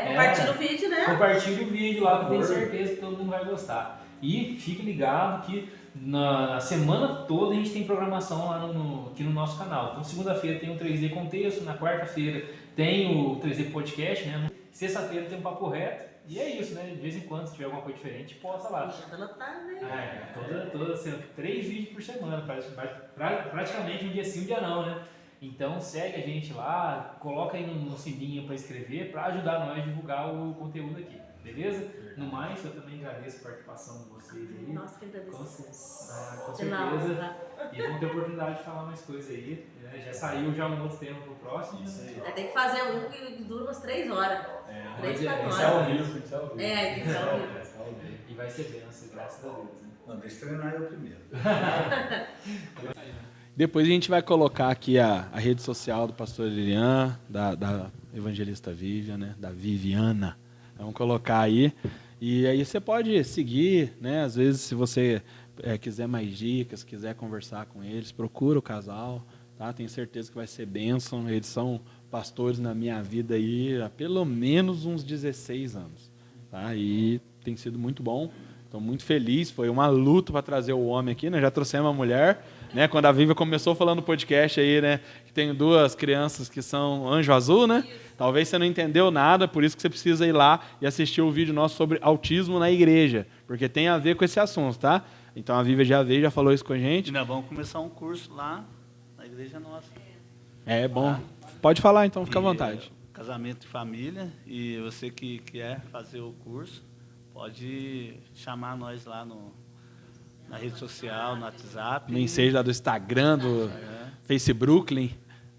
Compartilha o vídeo, né? Compartilha o vídeo lá, que eu tenho certeza que todo mundo vai gostar. E fique ligado que na semana toda a gente tem programação lá aqui no nosso canal. Então, segunda-feira tem o 3D Contexto, na quarta-feira tem o 3D Podcast, né? Sexta-feira tem o Papo Reto. E é isso, né? De vez em quando, se tiver alguma coisa diferente, posta lá. Já tá anotado, né? Toda semana, 3 vídeos por semana, praticamente um dia sim, um dia não, né? Então segue a gente lá, coloca aí no sininho para inscrever, para ajudar nós a divulgar o conteúdo aqui, beleza? No mais, eu também agradeço a participação de vocês aí. Nossa, que agradeço. Com certeza. E vamos ter oportunidade de falar mais coisas aí. Né? Já saiu já um outro tema pro próximo. Isso aí. Tem que fazer um que dura umas 3 horas. 3, 4 horas. Isso é ao vivo, isso é ao vivo. Tem que ser ao vivo. Isso é ao vivo. E vai ser benção, graças a Deus. Né? Não, deixa eu treinar eu primeiro. Depois a gente vai colocar aqui a rede social do pastor Lilian, da evangelista Vivian, né? Da Viviana. Vamos colocar aí. E aí você pode seguir, né? Às vezes, se você quiser mais dicas, quiser conversar com eles, procura o casal, tá? Tenho certeza que vai ser bênção. Eles são pastores na minha vida aí há pelo menos uns 16 anos, tá? E tem sido muito bom. Estou muito feliz. Foi uma luta para trazer o homem aqui, né? Já trouxemos uma mulher, né? Quando a Vivian começou falando no podcast aí, né? Que tem 2 crianças que são anjo azul, né? Talvez você não entendeu nada, por isso que você precisa ir lá e assistir o vídeo nosso sobre autismo na igreja, porque tem a ver com esse assunto, tá? Então a Vivian já veio, já falou isso com a gente. E nós vamos começar um curso lá na igreja nossa. É bom. Pode falar então, fica à vontade. Casamento e família. E você que quer fazer o curso, pode chamar nós lá na rede social, no WhatsApp. Nem seja do Instagram, do Facebook.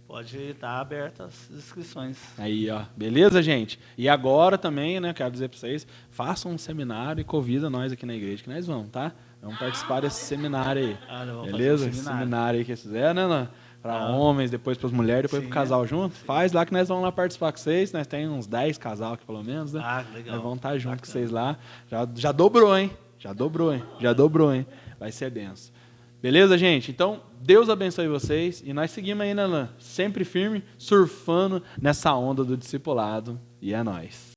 Pode estar aberta as inscrições. Aí, ó. Beleza, gente? E agora também, né, quero dizer para vocês, façam um seminário e convida nós aqui na igreja, que nós vamos, tá? Vamos participar desse seminário aí. Beleza? Esse seminário aí que vocês fizeram, né, Ana? Para homens, depois para as mulheres, depois para o casal junto. Sim. Faz lá que nós vamos lá participar com vocês. Nós temos uns 10 casal aqui, pelo menos, né? Legal. Nós vamos estar junto com vocês lá. Já dobrou, hein? Já dobrou, hein? Vai ser denso. Beleza, gente? Então, Deus abençoe vocês. E nós seguimos aí, né, Lan? Sempre firme, surfando nessa onda do discipulado. E é nóis.